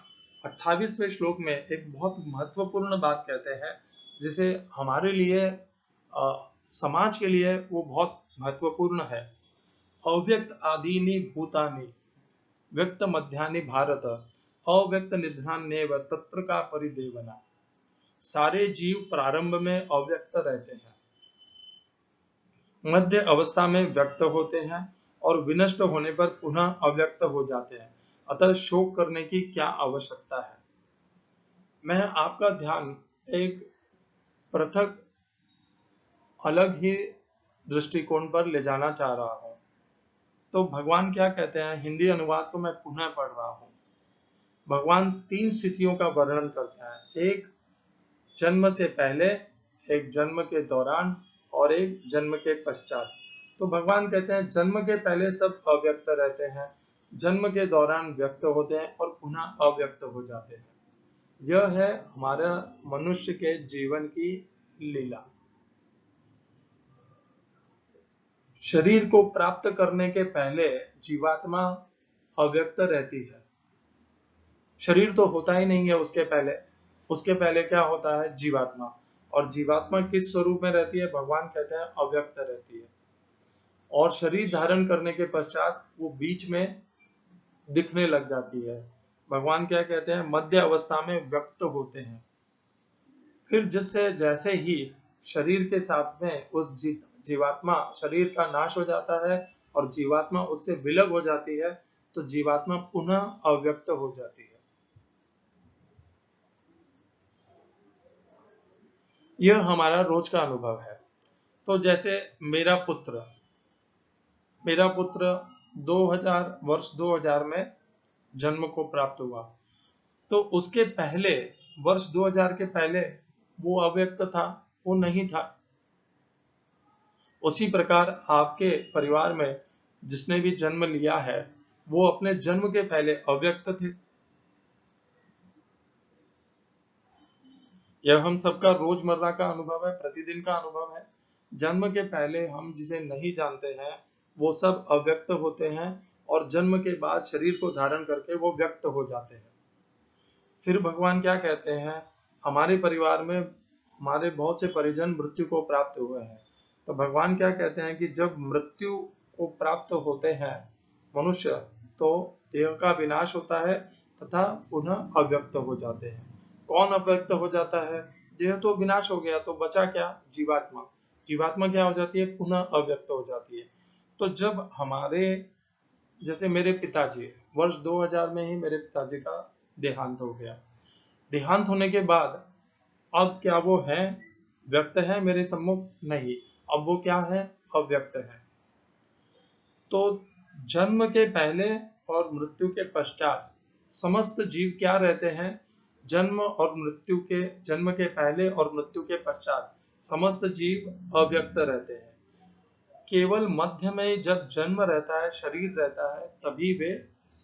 28वें श्लोक में एक बहुत महत्वपूर्ण बात कहते हैं, जिसे हमारे लिए समाज के लिए वो बहुत महत्वपूर्ण है। अव्यक्त आदीनि भूतानि व्यक्त मध्यानि भारत अव्यक्त निधनान्येव तत्र का परिदेवना। सारे जीव प्रारंभ में अव्यक्त रहते हैं, मध्य अवस्था में व्यक्त होते हैं और विनष्ट होने पर पुनः अव्यक्त हो जाते हैं। अतः शोक करने की क्या आवश्यकता है। मैं आपका ध्यान एक पृथक अलग ही दृष्टिकोण पर ले जाना चाह रहा हूं। तो भगवान क्या कहते हैं, हिंदी अनुवाद को मैं पुनः पढ़ रहा हूं। भगवान 3 स्थितियों का वर्णन करते हैं, एक जन्म से पहले, एक जन्म के दौरान और एक जन्म के पश्चात। तो भगवान कहते हैं जन्म के पहले सब अव्यक्त रहते हैं, जन्म के दौरान व्यक्त होते हैं और पुनः अव्यक्त हो जाते हैं। यह है हमारा मनुष्य के जीवन की लीला। शरीर को प्राप्त करने के पहले जीवात्मा अव्यक्त रहती है। शरीर तो होता ही नहीं है उसके पहले क्या होता है, जीवात्मा। और जीवात्मा किस स्वरूप में रहती है, भगवान कहते हैं अव्यक्त रहती है। और शरीर धारण करने के पश्चात वो बीच में दिखने लग जाती है। भगवान क्या कहते हैं, मध्य अवस्था में व्यक्त होते हैं। फिर जैसे ही शरीर के साथ में उस जीवात्मा शरीर का नाश हो जाता है और जीवात्मा उससे विलग हो जाती है, तो जीवात्मा पुनः अव्यक्त हो जाती है। यह हमारा रोज का अनुभव है। तो जैसे मेरा पुत्र 2000 में जन्म को प्राप्त हुआ, तो उसके पहले वर्ष 2000 के पहले वो अव्यक्त था, वो नहीं था। उसी प्रकार आपके परिवार में जिसने भी जन्म लिया है वो अपने जन्म के पहले अव्यक्त थे। यह हम सबका रोजमर्रा का अनुभव है, प्रतिदिन का अनुभव है। जन्म के पहले हम जिसे नहीं जानते हैं वो सब अव्यक्त होते हैं और जन्म के बाद शरीर को धारण करके वो व्यक्त हो जाते हैं। फिर भगवान क्या कहते हैं, हमारे परिवार में हमारे बहुत से परिजन मृत्यु को प्राप्त हुए हैं। तो भगवान क्या कहते हैं कि जब मृत्यु को प्राप्त होते हैं मनुष्य, तो देह का विनाश होता है तथा पुनः अव्यक्त हो जाते हैं। कौन अव्यक्त हो जाता है, देह तो विनाश हो गया तो बचा क्या, जीवात्मा। जीवात्मा क्या हो जाती है, पुनः अव्यक्त हो जाती है। तो जब हमारे जैसे मेरे पिताजी, वर्ष 2000 में ही मेरे पिताजी का देहांत हो गया। देहांत होने के बाद अब क्या वो है, व्यक्त है मेरे सम्मुख, नहीं, अब वो क्या है, अव्यक्त है। तो जन्म के पहले और मृत्यु के पश्चात समस्त जीव क्या रहते हैं, जन्म के पहले और मृत्यु के पश्चात समस्त जीव अव्यक्त रहते हैं। केवल मध्य में जब जन्म रहता है, शरीर रहता है, तभी वे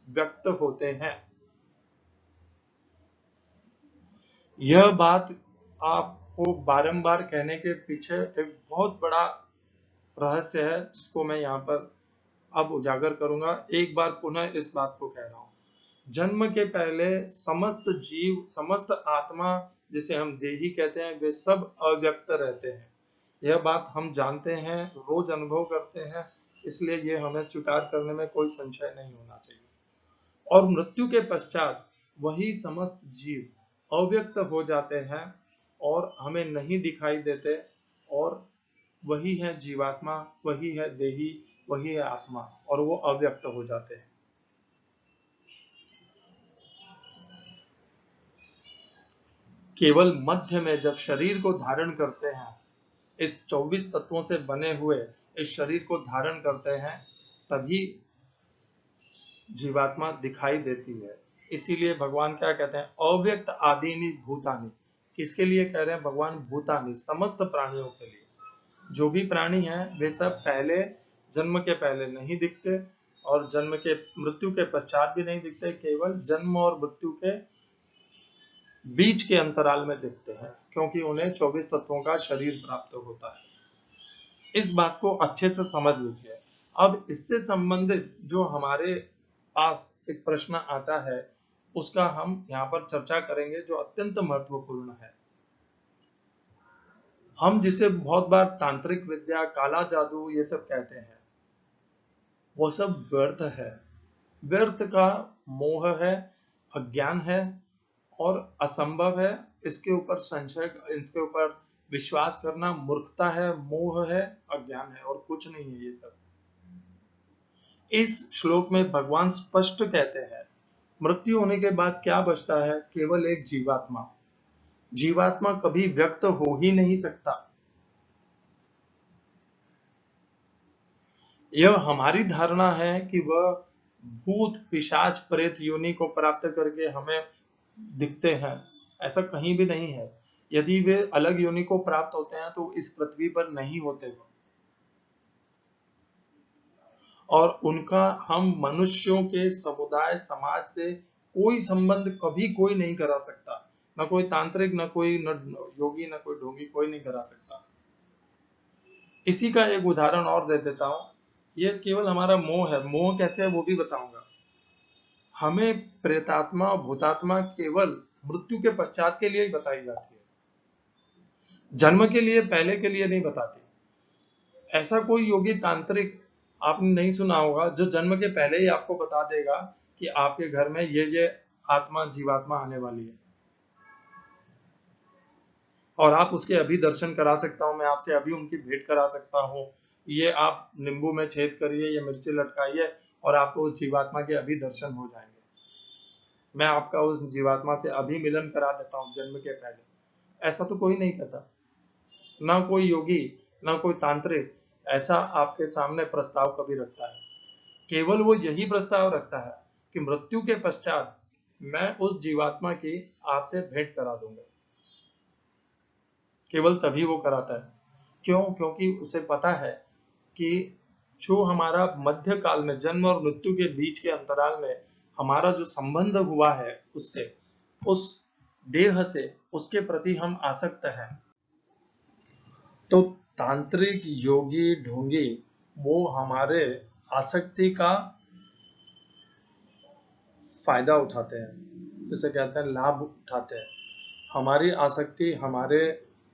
व्यक्त होते हैं। यह बात आपको बारंबार कहने के पीछे एक बहुत बड़ा रहस्य है, जिसको मैं यहाँ पर अब उजागर करूंगा। एक बार पुनः इस बात को कह रहा हूं, जन्म के पहले समस्त जीव, समस्त आत्मा जिसे हम देही कहते हैं, वे सब अव्यक्त रहते हैं। यह बात हम जानते हैं, रोज अनुभव करते हैं, इसलिए ये हमें स्वीकार करने में कोई संशय नहीं होना चाहिए। और मृत्यु के पश्चात वही समस्त जीव अव्यक्त हो जाते हैं और हमें नहीं दिखाई देते, और वही है जीवात्मा, वही है देही, वही है आत्मा, और वो अव्यक्त हो जाते हैं। केवल मध्य में जब शरीर को धारण करते हैं, इस 24 तत्वों से बने हुए इस शरीर को धारण करते हैं, तभी जीवात्मा दिखाई देती है। इसीलिए भगवान क्या कहते हैं, अव्यक्त आदीनि भूतानि। किसके लिए कह रहे हैं भगवान, भूतानि, समस्त प्राणियों के लिए। जो भी प्राणी हैं वे सब पहले, जन्म के पहले नहीं दिखते और जन्म के मृत्यु के पश्चात भी नहीं दिखते, केवल जन्म और मृत्यु के बीच के अंतराल में दिखते हैं, क्योंकि उन्हें 24 तत्वों का शरीर प्राप्त होता है। इस बात को अच्छे से समझ लीजिए। अब इससे संबंधित जो हमारे पास एक प्रश्न आता है, उसका हम यहाँ पर चर्चा करेंगे, जो अत्यंत महत्वपूर्ण है। हम जिसे बहुत बार तांत्रिक विद्या, काला जादू ये सब कहते हैं, वो सब व्यर्थ है। व्यर्थ का मोह है, अज्ञान है और असंभव है। इसके ऊपर संशय, इसके ऊपर विश्वास करना मूर्खता है, मोह है, अज्ञान है और कुछ नहीं है ये सब। इस श्लोक में भगवान स्पष्ट कहते हैं, मृत्यु होने के बाद क्या बचता है? केवल एक जीवात्मा। जीवात्मा कभी व्यक्त हो ही नहीं सकता। यह हमारी धारणा है कि वह भूत, पिशाच, प्रेत योनि को प्राप्त करके हमें दिखते हैं। ऐसा कहीं भी नहीं है। यदि वे अलग योनि को प्राप्त होते हैं तो इस पृथ्वी पर नहीं होते वो। और उनका हम मनुष्यों के समुदाय, समाज से कोई संबंध कभी कोई नहीं करा सकता। न कोई तांत्रिक, न कोई न योगी, न कोई ढोंगी, कोई नहीं करा सकता। इसी का एक उदाहरण और दे देता हूं। यह केवल हमारा मोह है। मोह कैसे है वो भी बताऊंगा। हमें प्रेतात्मा, भूतात्मा केवल मृत्यु के पश्चात के लिए ही बताई जाती है, जन्म के लिए, पहले के लिए नहीं बताती। ऐसा कोई योगी, तांत्रिक आपने नहीं सुना होगा जो जन्म के पहले ही आपको बता देगा कि आपके घर में ये आत्मा, जीवात्मा आने वाली है और आप उसके अभी दर्शन करा सकता हूं, मैं आपसे अभी उनकी भेंट करा सकता हूं। ये आप नींबू में छेद करिए, ये मिर्ची लटकाइए और आपको उस जीवात्मा के अभी दर्शन हो जाएंगे। मैं आपका उस जीवात्मा से अभी मिलन करा देता हूं जन्म के पहले। ऐसा तो कोई नहीं कहता, ना कोई योगी, ना कोई तांत्रिक ऐसा आपके सामने प्रस्ताव कभी रखता है। केवल वो यही प्रस्ताव रखता है कि मृत्यु के पश्चात मैं उस जीवात्मा की आपसे भेंट करा दूंगा। केवल तभी वो कराता है। क्यों? क्योंकि उसे पता है कि जो हमारा मध्य काल में, जन्म और मृत्यु के बीच के अंतराल में हमारा जो संबंध हुआ है उससे, उस देह से, उसके प्रति हम आसक्त हैं। तो तांत्रिक, योगी, ढोंगी वो हमारे आसक्ति का फायदा उठाते हैं, जिसे कहते हैं लाभ उठाते हैं। हमारी आसक्ति हमारे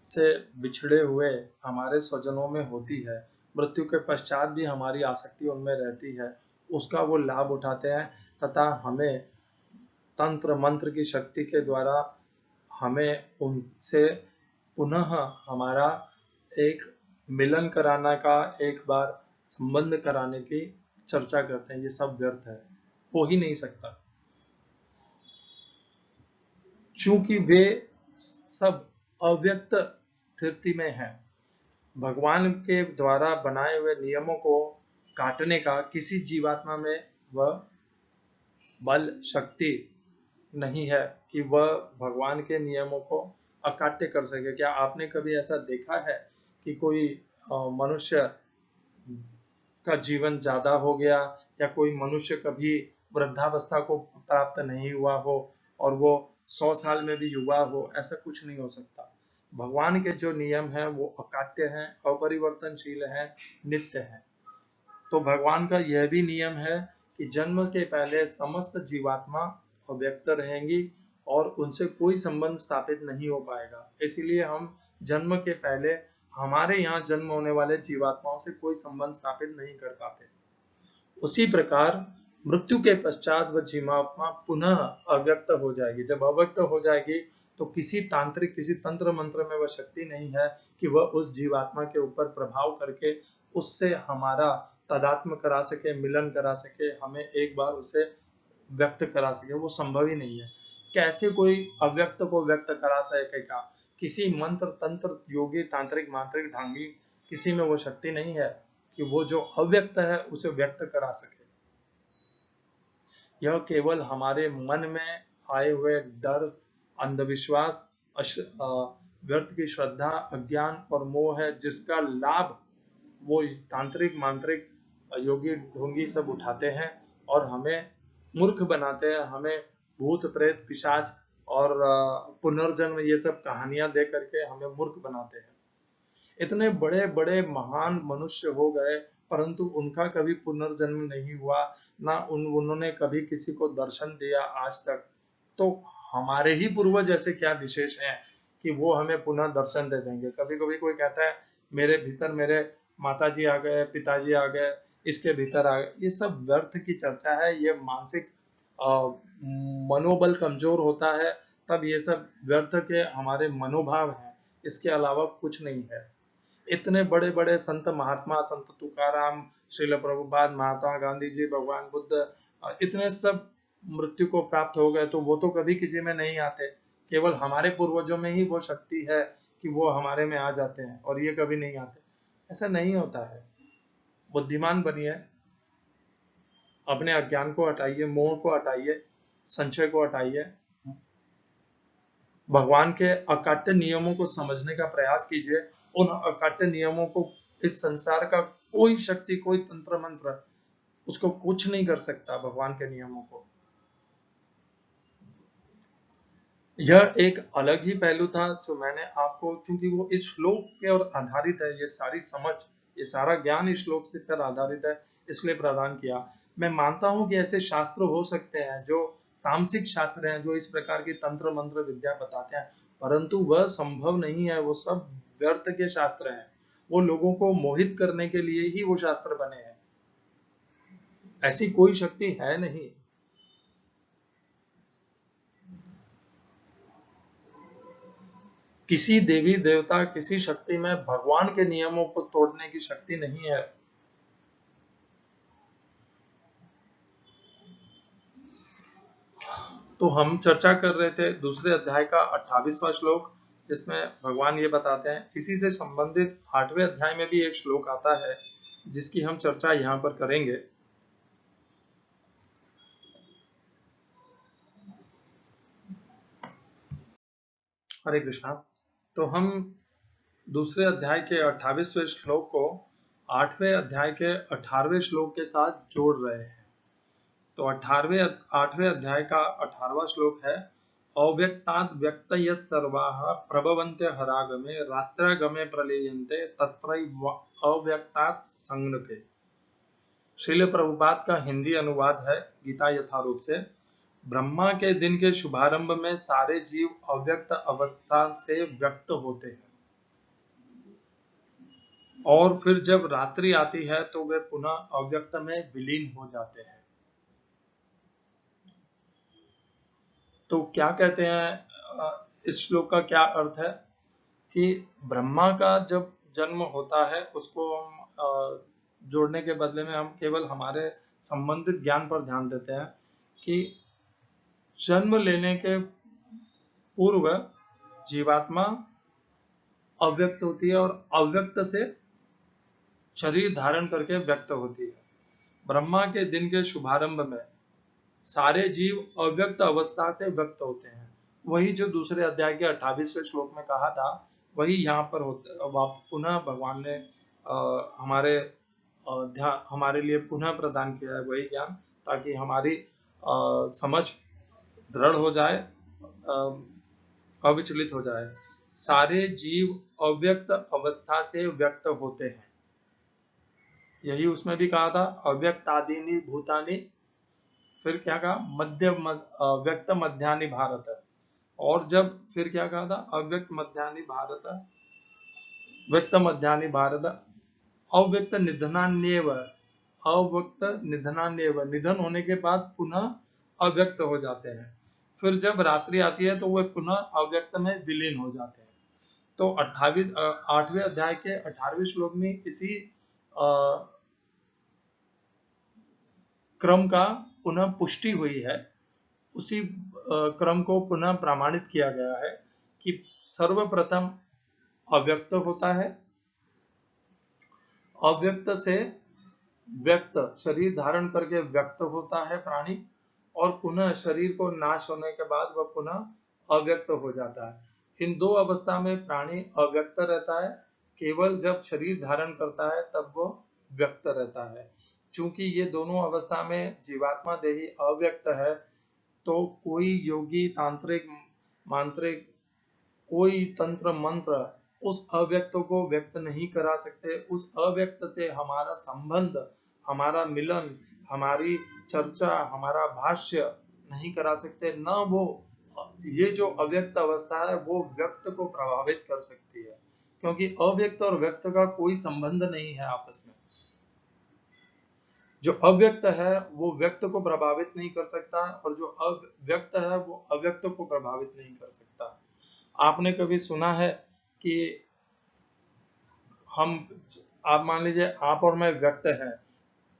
से बिछड़े हुए हमारे स्वजनों में होती है। मृत्यु के पश्चात भी हमारी आसक्ति उनमें रहती है। उसका वो लाभ उठाते हैं तथा हमें तंत्र मंत्र की शक्ति के द्वारा हमें उनसे पुनः हमारा एक मिलन कराना का, एक बार संबंध कराने की चर्चा करते हैं। ये सब व्यर्थ है, हो ही नहीं सकता, क्योंकि वे सब अव्यक्त स्थिति में है। भगवान के द्वारा बनाए हुए नियमों को काटने का किसी जीवात्मा में वह बल, शक्ति नहीं है कि वह भगवान के नियमों को अकाट्य कर सके। क्या आपने कभी ऐसा देखा है कि कोई मनुष्य का जीवन ज्यादा हो गया, या कोई मनुष्य कभी वृद्धावस्था को प्राप्त नहीं हुआ हो और वो 100 साल में भी युवा हो? ऐसा कुछ नहीं हो सकता। भगवान के जो नियम हैं वो अकाट्य हैं, अपरिवर्तनशील हैं, नित्य हैं। तो भगवान का यह भी नियम है कि जन्म के पहले समस्त जीवात्मा अव्यक्त रहेंगी और उनसे कोई संबंध स्थापित नहीं हो पाएगा। इसीलिए हम जन्म के पहले हमारे यहाँ जन्म होने वाले जीवात्माओं से कोई संबंध स्थापित नहीं कर पाते। उसी प्रकार मृत्यु के पश्चात वह जीवात्मा पुनः अव्यक्त हो जाएगी। जब अव्यक्त हो जाएगी तो किसी तांत्रिक, किसी तंत्र मंत्र में वह शक्ति नहीं है कि वह उस जीवात्मा के ऊपर प्रभाव करके उससे हमारा तदात्म करा सके, मिलन करा सके, हमें एक बार उसे व्यक्त करा सके। वो संभव ही नहीं है। कैसे कोई अव्यक्त को व्यक्त करा सकेगा? किसी मंत्र, तंत्र, योगी, तांत्रिक, मांत्रिक, ढांगी, किसी में वो शक्ति नहीं है कि वो जो अव्यक्त है उसे व्यक्त करा सके। यह केवल हमारे मन में आए हुए डर, अंधविश्वास, व्यर्थ की श्रद्धा, अज्ञान और मोह है, जिसका लाभ वो तांत्रिक, मांत्रिक, योगी, ढोंगी सब उठाते हैं और हमें मूर्ख बनाते हैं। हमें भूत, प्रेत, पिशाच और पुनर्जन्म ये सब कहानियां दे करके हमें मूर्ख बनाते हैं। इतने बड़े बड़े महान मनुष्य हो गए परंतु उनका कभी पुनर्जन्म नहीं हुआ, ना उन्होंने कभी किसी को दर्शन दिया आज तक। तो हमारे ही पूर्वज ऐसे क्या विशेष हैं कि वो हमें पुनः दर्शन दे देंगे। कभी कभी कोई कहता है मेरे भीतर मेरे माताजी आ गए, पिताजी आ गए, इसके भीतर आ गए। ये सब व्यर्थ की चर्चा है। ये मानसिक मनोबल कमजोर होता है तब ये सब व्यर्थ के हमारे मनोभाव हैं, इसके अलावा कुछ नहीं है। इतने बड़े बड़े संत महात्मा, संत तुकाराम, श्रील प्रभुपाद, महात्मा गांधी जी, भगवान बुद्ध, इतने सब मृत्यु को प्राप्त हो गए, तो वो तो कभी किसी में नहीं आते। केवल हमारे पूर्वजों में ही वो शक्ति है कि वो हमारे में आ जाते हैं और ये कभी नहीं आते। ऐसा नहीं होता है। बुद्धिमान बनिए, अपने अज्ञान को हटाइए, मोह को हटाइए, संशय को हटाइए, भगवान के अकाट्य नियमों को समझने का प्रयास कीजिए। उन अकाट्य नियमों को इस संसार का कोई शक्ति, कोई तंत्र मंत्र उसको कुछ नहीं कर सकता। भगवान के नियमों को, यह एक अलग ही पहलू था जो मैंने आपको, चूंकि वो इस श्लोक के और आधारित है, ये सारी समझ, ये सारा ज्ञान इस श्लोक से पर आधारित है, इसलिए प्रदान किया। मैं मानता हूं कि ऐसे शास्त्र हो सकते हैं जो तामसिक शास्त्र हैं, जो इस प्रकार की तंत्र मंत्र विद्या बताते हैं, परंतु वह संभव नहीं है। वो सब व्यर्थ के शास्त्र हैं। वो लोगों को मोहित करने के लिए ही वो शास्त्र बने हैं। ऐसी कोई शक्ति है नहीं। किसी देवी देवता, किसी शक्ति में भगवान के नियमों को तोड़ने की शक्ति नहीं है। तो हम चर्चा कर रहे थे दूसरे अध्याय का 28वां श्लोक, जिसमें भगवान ये बताते हैं। इसी से संबंधित 8वें अध्याय में भी एक श्लोक आता है जिसकी हम चर्चा यहाँ पर करेंगे। हरे कृष्णा। तो हम दूसरे अध्याय के 28वें श्लोक को 8वें अध्याय के 18वें श्लोक के साथ जोड़ रहे हैं। तो 8वें अध्याय का 18वां श्लोक है, अव्यक्ताद् व्यक्तयः सर्वाः प्रभवन्ते हरागमे रात्रागमे प्रलीयन्ते तत्रैव अव्यक्तात् संज्ञके। श्रील प्रभुपाद का हिंदी अनुवाद है गीता यथारूप से। ब्रह्मा के दिन के शुभारंभ में सारे जीव अव्यक्त अवस्था से व्यक्त होते हैं और फिर जब रात्रि आती है तो वे पुनः अव्यक्त में विलीन हो जाते हैं। तो क्या कहते हैं, इस श्लोक का क्या अर्थ है कि ब्रह्मा का जब जन्म होता है उसको हम जोड़ने के बदले में हम केवल हमारे संबंधित ज्ञान पर ध्यान देते हैं कि जन्म लेने के पूर्व जीवात्मा अव्यक्त होती है और अव्यक्त से शरीर धारण करके व्यक्त होती है। ब्रह्मा के दिन के शुभारंभ में सारे जीव अव्यक्त अवस्था से व्यक्त होते हैं। वही जो दूसरे अध्याय के 28वें श्लोक में कहा था, वही यहाँ पर होता, पुनः भगवान ने हमारे लिए पुनः प्रदान किया है वही ज्ञान, ताकि हमारी समझ दृढ़ हो जाए, अविचलित हो जाए। सारे जीव अव्यक्त अवस्था से व्यक्त होते हैं। यही उसमें भी कहा था, अव्यक्तादीनि भूतानि, फिर क्या कहा, व्यक्त मध्यानि भारत। और जब फिर क्या कहा था, अव्यक्त मध्यानि भारत, व्यक्त मध्यानि भारत, अव्यक्त निधनान्येव, अव्यक्त निधनान्येव, निधन होने के बाद पुनः अव्यक्त हो जाते हैं। फिर जब रात्रि आती है तो वे पुनः अव्यक्त में विलीन हो जाते हैं। तो 8वें अध्याय के 18वें श्लोक में इसी क्रम का पुनः पुष्टि हुई है। उसी क्रम को पुनः प्रमाणित किया गया है कि सर्वप्रथम अव्यक्त होता है, अव्यक्त से व्यक्त, शरीर धारण करके व्यक्त होता है प्राणी, और पुनः शरीर को नाश होने के बाद वह पुनः अव्यक्त हो जाता है। इन दो अवस्था में प्राणी अव्यक्त रहता है, केवल जब शरीर धारण करता है तब वो व्यक्त रहता है। चूंकि ये दोनों अवस्था में जीवात्मा देही अव्यक्त है, तो कोई योगी, तांत्रिक, मांत्रिक, कोई तंत्र मंत्र उस अव्यक्त को व्यक्त नहीं करा सकते। उस अव्यक्त से हमारा संबंध, हमारा मिलन, हमारी चर्चा, हमारा भाष्य नहीं करा सकते। न वो ये जो अव्यक्त अवस्था है वो व्यक्त को प्रभावित कर सकती है, क्योंकि अव्यक्त और व्यक्त का कोई संबंध नहीं है आपस में। जो अव्यक्त है वो व्यक्त को प्रभावित नहीं कर सकता, और जो अव्यक्त है वो अव्यक्त को प्रभावित नहीं कर सकता। आपने कभी सुना है कि हम आप मान लीजिए आप और मैं व्यक्त हैं,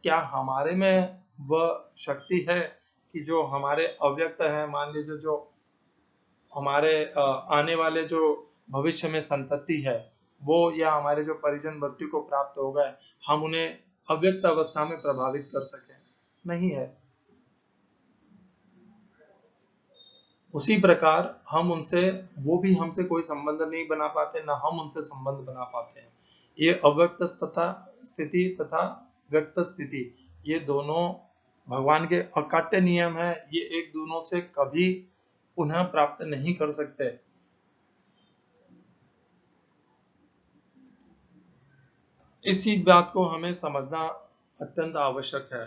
क्या हमारे में वह शक्ति है कि जो हमारे अव्यक्त है, मान लीजिए जो हमारे आने वाले जो भविष्य में संतति है वो, या हमारे जो परिजन मृत्यु को प्राप्त हो गए, हम उन्हें अव्यक्त अवस्था में प्रभावित कर सकें? नहीं है। उसी प्रकार हम उनसे, वो भी हमसे कोई संबंध नहीं बना पाते, ना हम उनसे संबंध बना पाते हैं। ये अव्यक्त तथा स्थिति तथा व्यक्त स्थिति, ये दोनों भगवान के अकाट्य नियम है। ये एक दोनों से कभी पुनः प्राप्त नहीं कर सकते। इसी बात को हमें समझना अत्यंत आवश्यक है।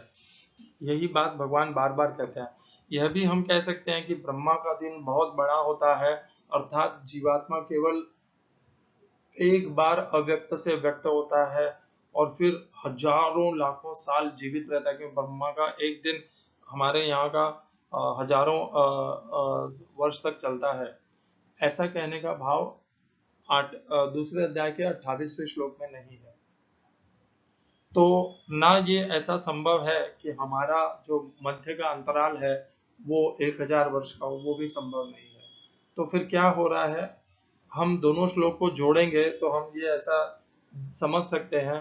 यही बात भगवान बार बार कहते हैं। यह भी हम कह सकते हैं कि ब्रह्मा का दिन बहुत बड़ा होता है, अर्थात जीवात्मा केवल एक बार अव्यक्त से व्यक्त होता है और फिर हजारों लाखों साल जीवित रहता है, क्योंकि ब्रह्मा का एक दिन हमारे यहाँ का हजारों वर्ष तक चलता है। ऐसा कहने का भाव दूसरे अध्याय के 28वें श्लोक में नहीं है। तो ना ये ऐसा संभव है कि हमारा जो मध्य का अंतराल है वो 1000 वर्ष का हो, वो भी संभव नहीं है। तो फिर क्या हो रहा है, हम दोनों श्लोक को जोड़ेंगे तो हम ये ऐसा समझ सकते हैं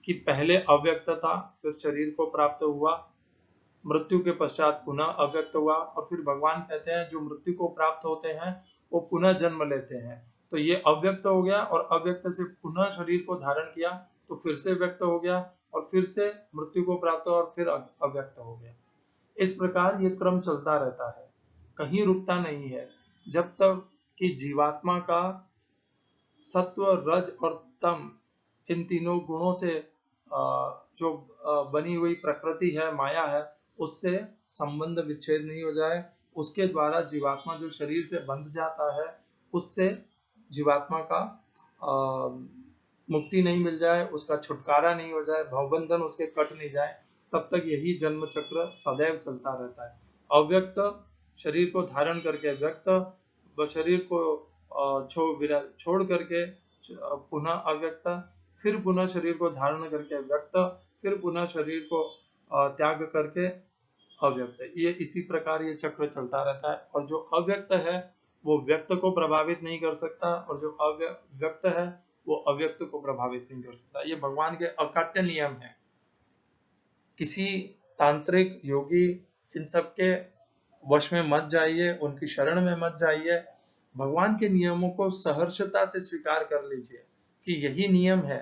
कि पहले अव्यक्त था, फिर शरीर को प्राप्त हुआ, मृत्यु के पश्चात पुनः अव्यक्त हुआ, और फिर भगवान कहते हैं जो मृत्यु को प्राप्त होते हैं वो पुनः जन्म लेते हैं। तो ये अव्यक्त हो गया, और अव्यक्त से पुनः शरीर को धारण किया तो फिर से व्यक्त हो गया, और फिर से मृत्यु को प्राप्त हुआ और फिर अव्यक्त हो गया। इस प्रकार ये क्रम चलता रहता है, कहीं रुकता नहीं है, जब तक कि जीवात्मा का सत्व रज और तम, इन तीनों गुणों से जो बनी हुई प्रकृति है, माया है, उससे संबंध विच्छेद नहीं हो जाए। उसके द्वारा जीवात्मा जो शरीर से बंध जाता है, उससे जीवात्मा का मुक्ति नहीं मिल जाए, उसका छुटकारा नहीं हो जाए, भवबंधन उसके कट नहीं जाए, तब तक यही जन्म चक्र सदैव चलता रहता है। अव्यक्त शरीर को धारण करके व्यक्त, शरीर को छोड़ करके पुनः अव्यक्त, फिर पुनः शरीर को धारण करके व्यक्त, फिर पुनः शरीर को त्याग करके अव्यक्त। ये इसी प्रकार ये चक्र चलता रहता है, और जो अव्यक्त है वो व्यक्त को प्रभावित नहीं कर सकता, और जो अव्यक्त है वो अव्यक्त को प्रभावित नहीं कर सकता। ये भगवान के अकाट्य नियम है। किसी तांत्रिक योगी इन सब के वश में मत जाइए, उनकी शरण में मत जाइए। भगवान के नियमों को सहर्षता से स्वीकार कर लीजिए कि यही नियम है,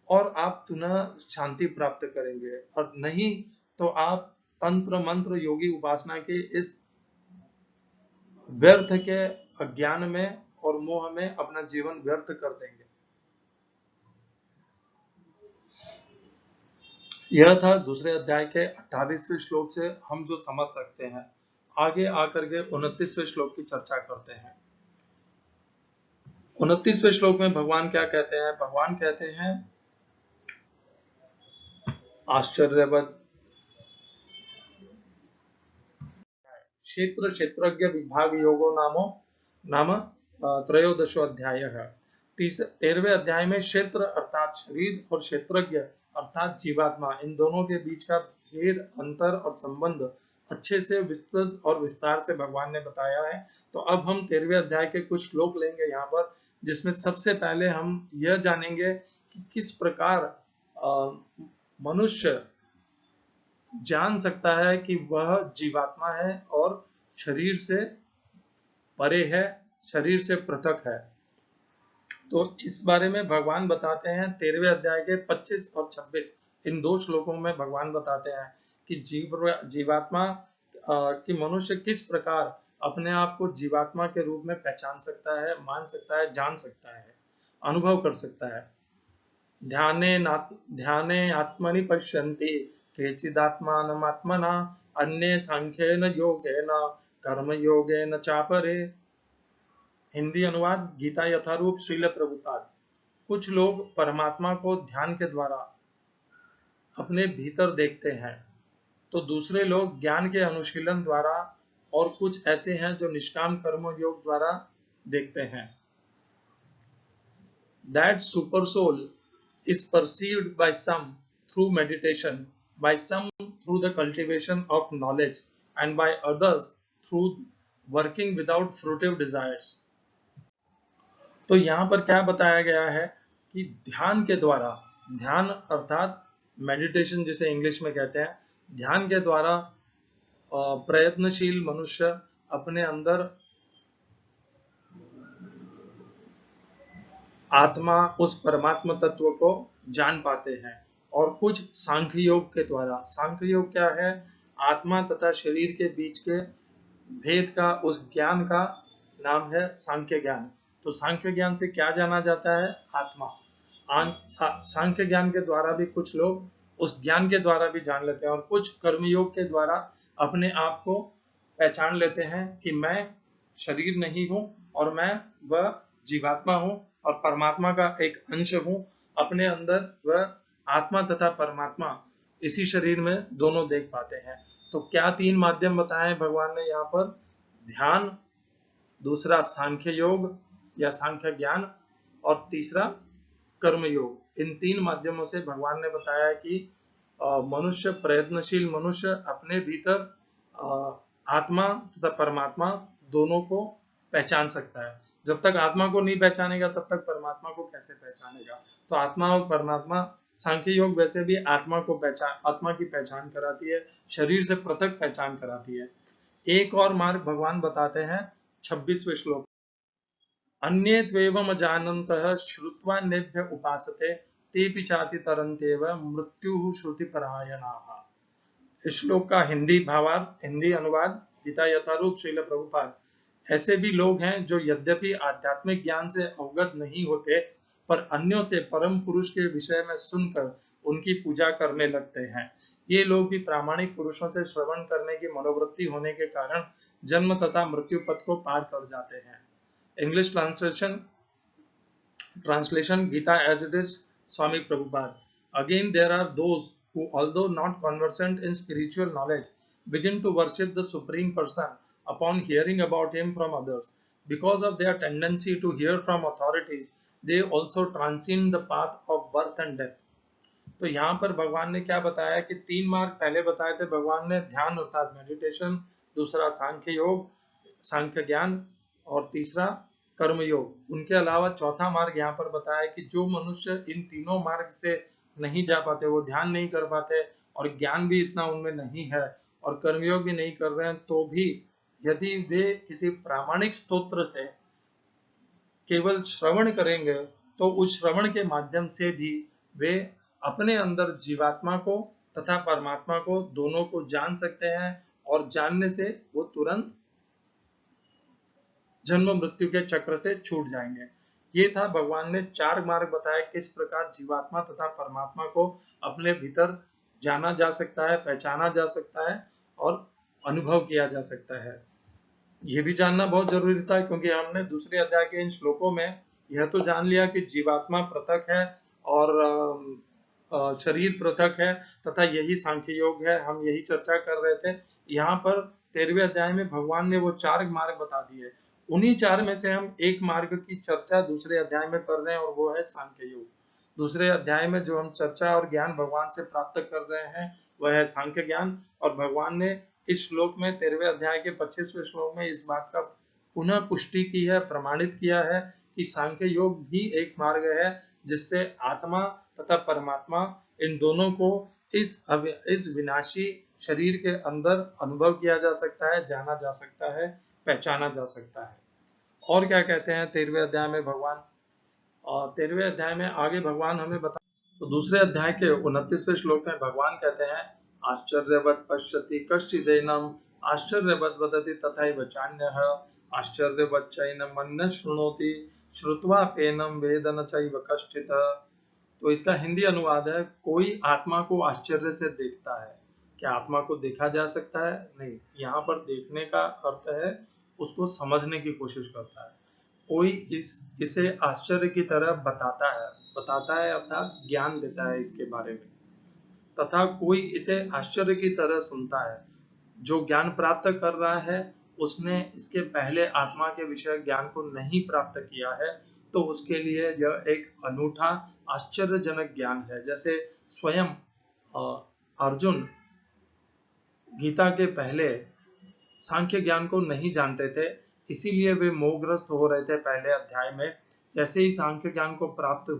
और आप पुनः शांति प्राप्त करेंगे। और नहीं तो आप तंत्र मंत्र योगी उपासना के इस व्यर्थ के अज्ञान में और मोह में अपना जीवन व्यर्थ कर देंगे। यह था दूसरे अध्याय के 28वें श्लोक से हम जो समझ सकते हैं। आगे आकर के 29वें श्लोक की चर्चा करते हैं। 29वें श्लोक में भगवान क्या कहते हैं? भगवान कहते हैं आश्चर्यवत क्षेत्र क्षेत्रज्ञ विभाग योगो नाम त्रयोदशो अध्याय है। 13वें अध्याय में क्षेत्र अर्थात शरीर और क्षेत्रज्ञ अर्थात जीवात्मा, इन दोनों के बीच का भेद, अंतर और संबंध अच्छे से विस्तृत और विस्तार से भगवान ने बताया है। तो अब हम 13वें अध्याय के कुछ श्लोक लेंगे यहाँ पर, जिसमें सबसे पहले हम यह जानेंगे कि किस प्रकार मनुष्य जान सकता है कि वह जीवात्मा है और शरीर से परे है, शरीर से पृथक है। तो इस बारे में भगवान बताते हैं 13वें अध्याय के 25 और 26, इन दो श्लोकों में भगवान बताते हैं कि जीवात्मा कि मनुष्य किस प्रकार अपने आप को जीवात्मा के रूप में पहचान सकता है, मान सकता है, जान सकता है, अनुभव कर सकता है। ध्याने आत्मनि पश्यन्ति केचिदात्मानमात्मना अन्ये सांख्येन योगेन कर्मयोगेन चापरे। हिंदी अनुवाद गीता यथारूप श्रील प्रभुपाद। कुछ लोग परमात्मा को ध्यान के द्वारा अपने भीतर देखते हैं, तो दूसरे लोग ज्ञान के अनुशीलन द्वारा, और कुछ ऐसे हैं जो निष्काम कर्म योग द्वारा देखते हैं। That super soul is perceived by some through meditation, by some through the cultivation of knowledge, and by others through working without fruitive desires. तो यहाँ पर क्या बताया गया है कि ध्यान के द्वारा, ध्यान अर्थात मेडिटेशन जिसे इंग्लिश में कहते हैं, ध्यान के द्वारा प्रयत्नशील मनुष्य अपने अंदर आत्मा, उस परमात्मा तत्व को जान पाते हैं। और कुछ सांख्य योग के द्वारा, सांख्य योग क्या है? आत्मा तथा शरीर के बीच के भेद का, उस ज्ञान का नाम है सांख्य ज्ञान। तो सांख्य ज्ञान से क्या जाना जाता है? आत्मा। सांख्य ज्ञान के द्वारा भी कुछ लोग उस ज्ञान के द्वारा भी जान लेते हैं, और कुछ कर्मयोग के द्वारा अपने आप को पहचान लेते हैं कि मैं शरीर नहीं हूं और मैं वह जीवात्मा हूं और परमात्मा का एक अंश हूं। अपने अंदर वह आत्मा तथा परमात्मा इसी शरीर में दोनों देख पाते हैं। तो क्या तीन माध्यम बताए भगवान ने यहाँ पर? ध्यान, दूसरा सांख्य योग या सांख्य ज्ञान, और तीसरा कर्म योग। इन तीन माध्यमों से भगवान ने बताया कि मनुष्य, प्रयत्नशील मनुष्य अपने भीतर आत्मा तथा परमात्मा दोनों को पहचान सकता है। जब तक आत्मा को नहीं पहचानेगा तब तक परमात्मा को कैसे पहचानेगा? तो आत्मा और परमात्मा, सांख्य योग वैसे भी आत्मा की पहचान कराती है, शरीर से पृथक पहचान कराती है। एक और मार्ग भगवान बताते हैं 26वें श्लोक। अन्ये त्वेवमजानन्तः श्रुत्वा नेभ्य उपासते तेपि चाति तरन्त्येव मृत्युः श्रुतिपरायणाः। इस श्लोक का हिंदी भावार्थ, हिंदी अनुवाद गीता यथारूप श्रील प्रभुपाद। ऐसे भी लोग हैं जो यद्यपि आध्यात्मिक ज्ञान से अवगत नहीं होते, पर अन्यों से परम पुरुष के विषय में सुनकर उनकी पूजा करने लगते हैं। ये लोग भी प्रामाणिक पुरुषों से श्रवण करने की मनोवृत्ति होने के कारण जन्म तथा मृत्यु पथ को पार कर जाते हैं। English translation Gita as it is, Swami Prabhupada. Again, there are those who, although not conversant in spiritual knowledge, begin to worship the Supreme Person upon hearing about him from others. Because of their tendency to hear from authorities, they also transcend the path of birth and death. तो यहाँ पर भगवान ने क्या बताया कि तीन मार्ग पहले बताए थे भगवान ने, ध्यान अर्थात मेडिटेशन, दूसरा सांख्य योग, सांख्य ज्ञान, और तीसरा कर्म योग। उनके अलावा चौथा मार्ग यहाँ पर बताया कि जो मनुष्य इन तीनों मार्ग से नहीं जा पाते, वो ध्यान नहीं कर पाते और ज्ञान भी इतना उनमें नहीं है और कर्मयोग भी नहीं कर रहे हैं, तो भी यदि वे किसी प्रामाणिक स्तोत्र से केवल श्रवण करेंगे तो उस श्रवण के माध्यम से भी वे अपने अंदर जीवात्मा को तथा परमात्मा को दोनों को जान सकते हैं, और जानने से वो तुरंत जन्म मृत्यु के चक्र से छूट जाएंगे। ये था भगवान ने चार मार्ग बताया किस प्रकार जीवात्मा तथा परमात्मा को अपने भीतर जाना जा सकता है, पहचाना जा सकता है और अनुभव किया जा सकता है। ये भी जानना बहुत जरूरी था, क्योंकि हमने दूसरे अध्याय के इन श्लोकों में यह तो जान लिया कि जीवात्मा पृथक है और शरीर पृथक है तथा यही सांख्य योग है, हम यही चर्चा कर रहे थे। यहाँ पर 13वें अध्याय में भगवान ने वो चार मार्ग बता दिए। उन्हीं चार में से हम एक मार्ग की चर्चा दूसरे अध्याय में कर रहे हैं, और वो है सांख्य योग। दूसरे अध्याय में जो हम चर्चा और ज्ञान भगवान से प्राप्त कर रहे हैं वह है सांख्य ज्ञान, और भगवान ने इस श्लोक में 13वें अध्याय के 25वें श्लोक में इस बात का पुनः पुष्टि की है, प्रमाणित किया है कि सांख्य योग भी एक मार्ग है जिससे आत्मा तथा परमात्मा इन दोनों को इस विनाशी शरीर के अंदर अनुभव किया जा सकता है, जाना जा सकता है, पहचाना जा सकता है। और क्या कहते हैं 13वें अध्याय में भगवान? और 13वें अध्याय में आगे भगवान हमें बता, तो दूसरे अध्याय के 29वें श्लोक में भगवान कहते हैं, आश्चर्यवत् पश्यति कश्चिदेनम् आश्चर्यवत् वदति तथैव चान्यः आश्चर्यवच्चैनं मन्यः शृणोति श्रुत्वाप्येनं वेद न चैव कश्चित्। तो इसका हिंदी अनुवाद है, कोई आत्मा को आश्चर्य से देखता है क्या आत्मा को देखा जा सकता है? नहीं, यहाँ पर देखने का अर्थ है उसको समझने की कोशिश करता है। कोई इसे आश्चर्य की तरह बताता है अर्थात ज्ञान देता है इसके बारे में, तथा कोई इसे आश्चर्य की तरह सुनता है। जो ज्ञान प्राप्त कर रहा है उसने इसके पहले आत्मा के विषय ज्ञान को नहीं प्राप्त किया है, तो उसके लिए यह एक अनूठा आश्चर्यजनक ज्ञान है। जैसे स्वयं अर्जुन गीता के पहले सांख्य ज्ञान को नहीं जानते थे, इसीलिए वे मोहग्रस्त हो रहे थे पहले अध्याय में। जैसे ही सांख्य ज्ञान को प्राप्त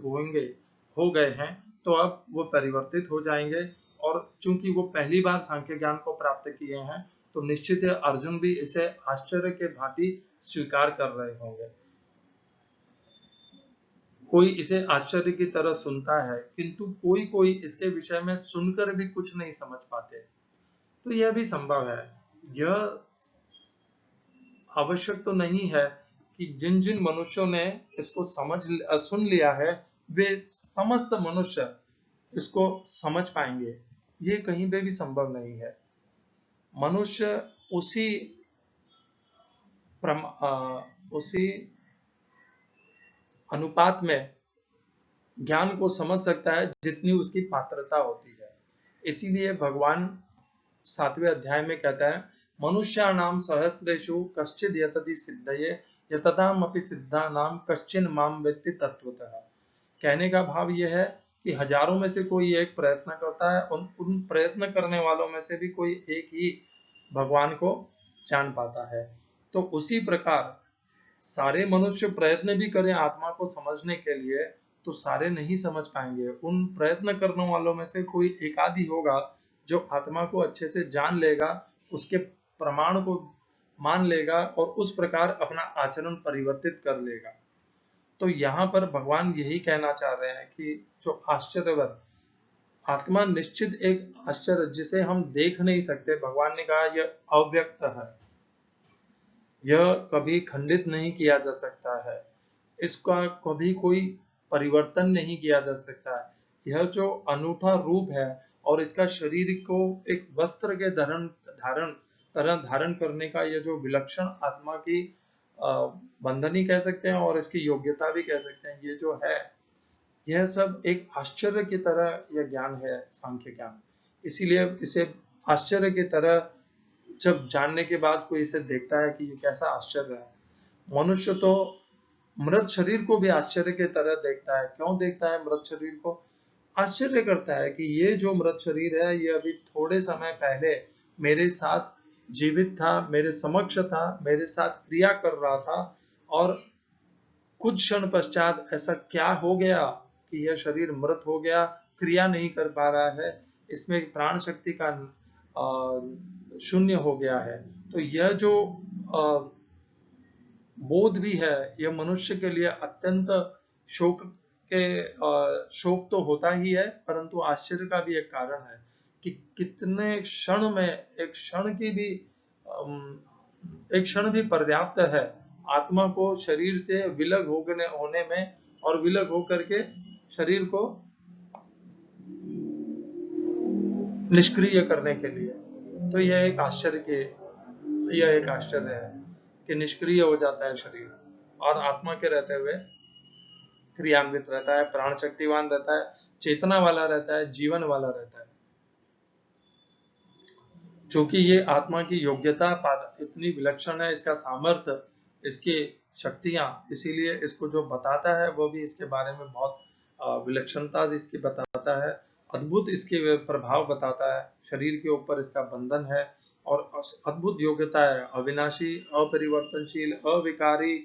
हो गए हैं, तो अब वो परिवर्तित हो जाएंगे, और चूंकि वो पहली बार सांख्य ज्ञान को प्राप्त किए हैं, तो निश्चित है अर्जुन भी इसे आश्चर्य के भांति स्वीकार कर रहे होंगे। कोई इसे आश्चर्य की तरह सुनता है, किंतु कोई कोई इसके विषय में सुनकर भी कुछ नहीं समझ पाते। तो यह भी संभव है। यह आवश्यक तो नहीं है कि जिन जिन मनुष्यों ने इसको सुन लिया है, वे समस्त मनुष्य इसको समझ पाएंगे। ये कहीं पे भी संभव नहीं है। मनुष्य उसी अनुपात में ज्ञान को समझ सकता है जितनी उसकी पात्रता होती है। इसीलिए भगवान 7वें अध्याय में कहता है, मनुष्याणाम सहस्रेषु कश्चिद् यतति सिद्धये यततामपि सिद्धानाम कश्चिन् माम वेत्ति तत्वतः। कहने का भाव यह है कि हजारों में से कोई एक प्रयत्न करता है, उन प्रयत्न करने वालों में से भी कोई एक ही भगवान को जान पाता है। तो उसी प्रकार सारे मनुष्य प्रयत्न भी करें आत्मा को समझने के लिए, तो सारे नहीं समझ पाएंगे। उन प्रयत्न करने वालों में से कोई एकाधी होगा जो आत्मा को अच्छे से जान लेगा, उसके प्रमाण को मान लेगा और उस प्रकार अपना आचरण परिवर्तित कर लेगा। तो यहाँ पर भगवान यही कहना चाह रहे हैं कि जो आश्चर्यवत आत्मा निश्चित एक आश्चर्य जिसे हम देख नहीं सकते, भगवान ने कहा यह अव्यक्त है, यह कभी खंडित नहीं किया जा सकता है, इसका कभी कोई परिवर्तन नहीं किया जा सकता है। यह जो अनूठा रूप है और इसका शरीर को एक वस्त्र के तरह धारण करने का यह जो विलक्षण आत्मा की बंधनी कह सकते हैं और इसकी योग्यता भी कह सकते हैं, ये जो है यह सब एक आश्चर्य की तरह यह ज्ञान है, सांख्य ज्ञान। इसीलिए इसे आश्चर्य की तरह जब जानने के बाद कोई इसे देखता है कि ये कैसा आश्चर्य है। मनुष्य तो मृत शरीर को भी आश्चर्य की तरह देखता है। क्यों देखता है मृत शरीर को? आश्चर्य करता है कि ये जो मृत शरीर है, ये अभी थोड़े समय पहले मेरे साथ जीवित था, मेरे समक्ष था, मेरे साथ क्रिया कर रहा था, और कुछ क्षण पश्चात ऐसा क्या हो गया कि यह शरीर मृत हो गया, क्रिया नहीं कर पा रहा है, इसमें प्राण शक्ति का शून्य हो गया है। तो यह जो बोध भी है, यह मनुष्य के लिए अत्यंत शोक तो होता ही है, परंतु आश्चर्य का भी एक कारण है कि कितने क्षण में एक क्षण भी पर्याप्त है आत्मा को शरीर से विलग होने में, और विलग होकर के शरीर को निष्क्रिय करने के लिए। तो यह एक आश्चर्य है कि निष्क्रिय हो जाता है शरीर और आत्मा के रहते हुए क्रियान्वित रहता है, प्राण शक्तिवान रहता है, चेतना वाला रहता है, जीवन वाला रहता है। चूंकि ये आत्मा की योग्यता इतनी विलक्षण है, इसका सामर्थ्य, इसकी शक्तियां, इसीलिए इसको जो बताता है वो भी इसके बारे में बहुत विलक्षणता इसकी बताता है, अद्भुत इसके प्रभाव बताता है, शरीर के ऊपर इसका बंधन है और अद्भुत योग्यता है, अविनाशी, अपरिवर्तनशील, अविकारी,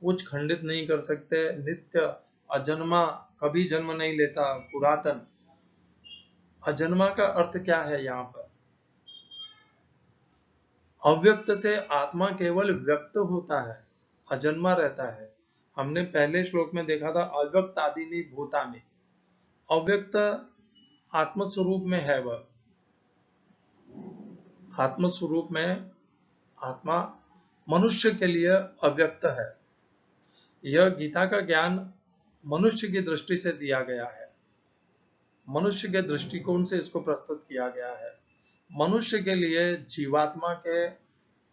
कुछ खंडित नहीं कर सकते, नित्य, अजन्मा, कभी जन्म नहीं लेता, पुरातन। अजन्मा का अर्थ क्या है यहाँ पर? अव्यक्त से आत्मा केवल व्यक्त होता है, अजन्मा रहता है। हमने पहले श्लोक में देखा था अव्यक्त आदिनी भूतानि। अव्यक्त आत्मस्वरूप में है, वह आत्मस्वरूप में आत्मा मनुष्य के लिए अव्यक्त है। यह गीता का ज्ञान मनुष्य की दृष्टि से दिया गया है, मनुष्य के दृष्टिकोण से इसको प्रस्तुत किया गया है। मनुष्य के लिए जीवात्मा के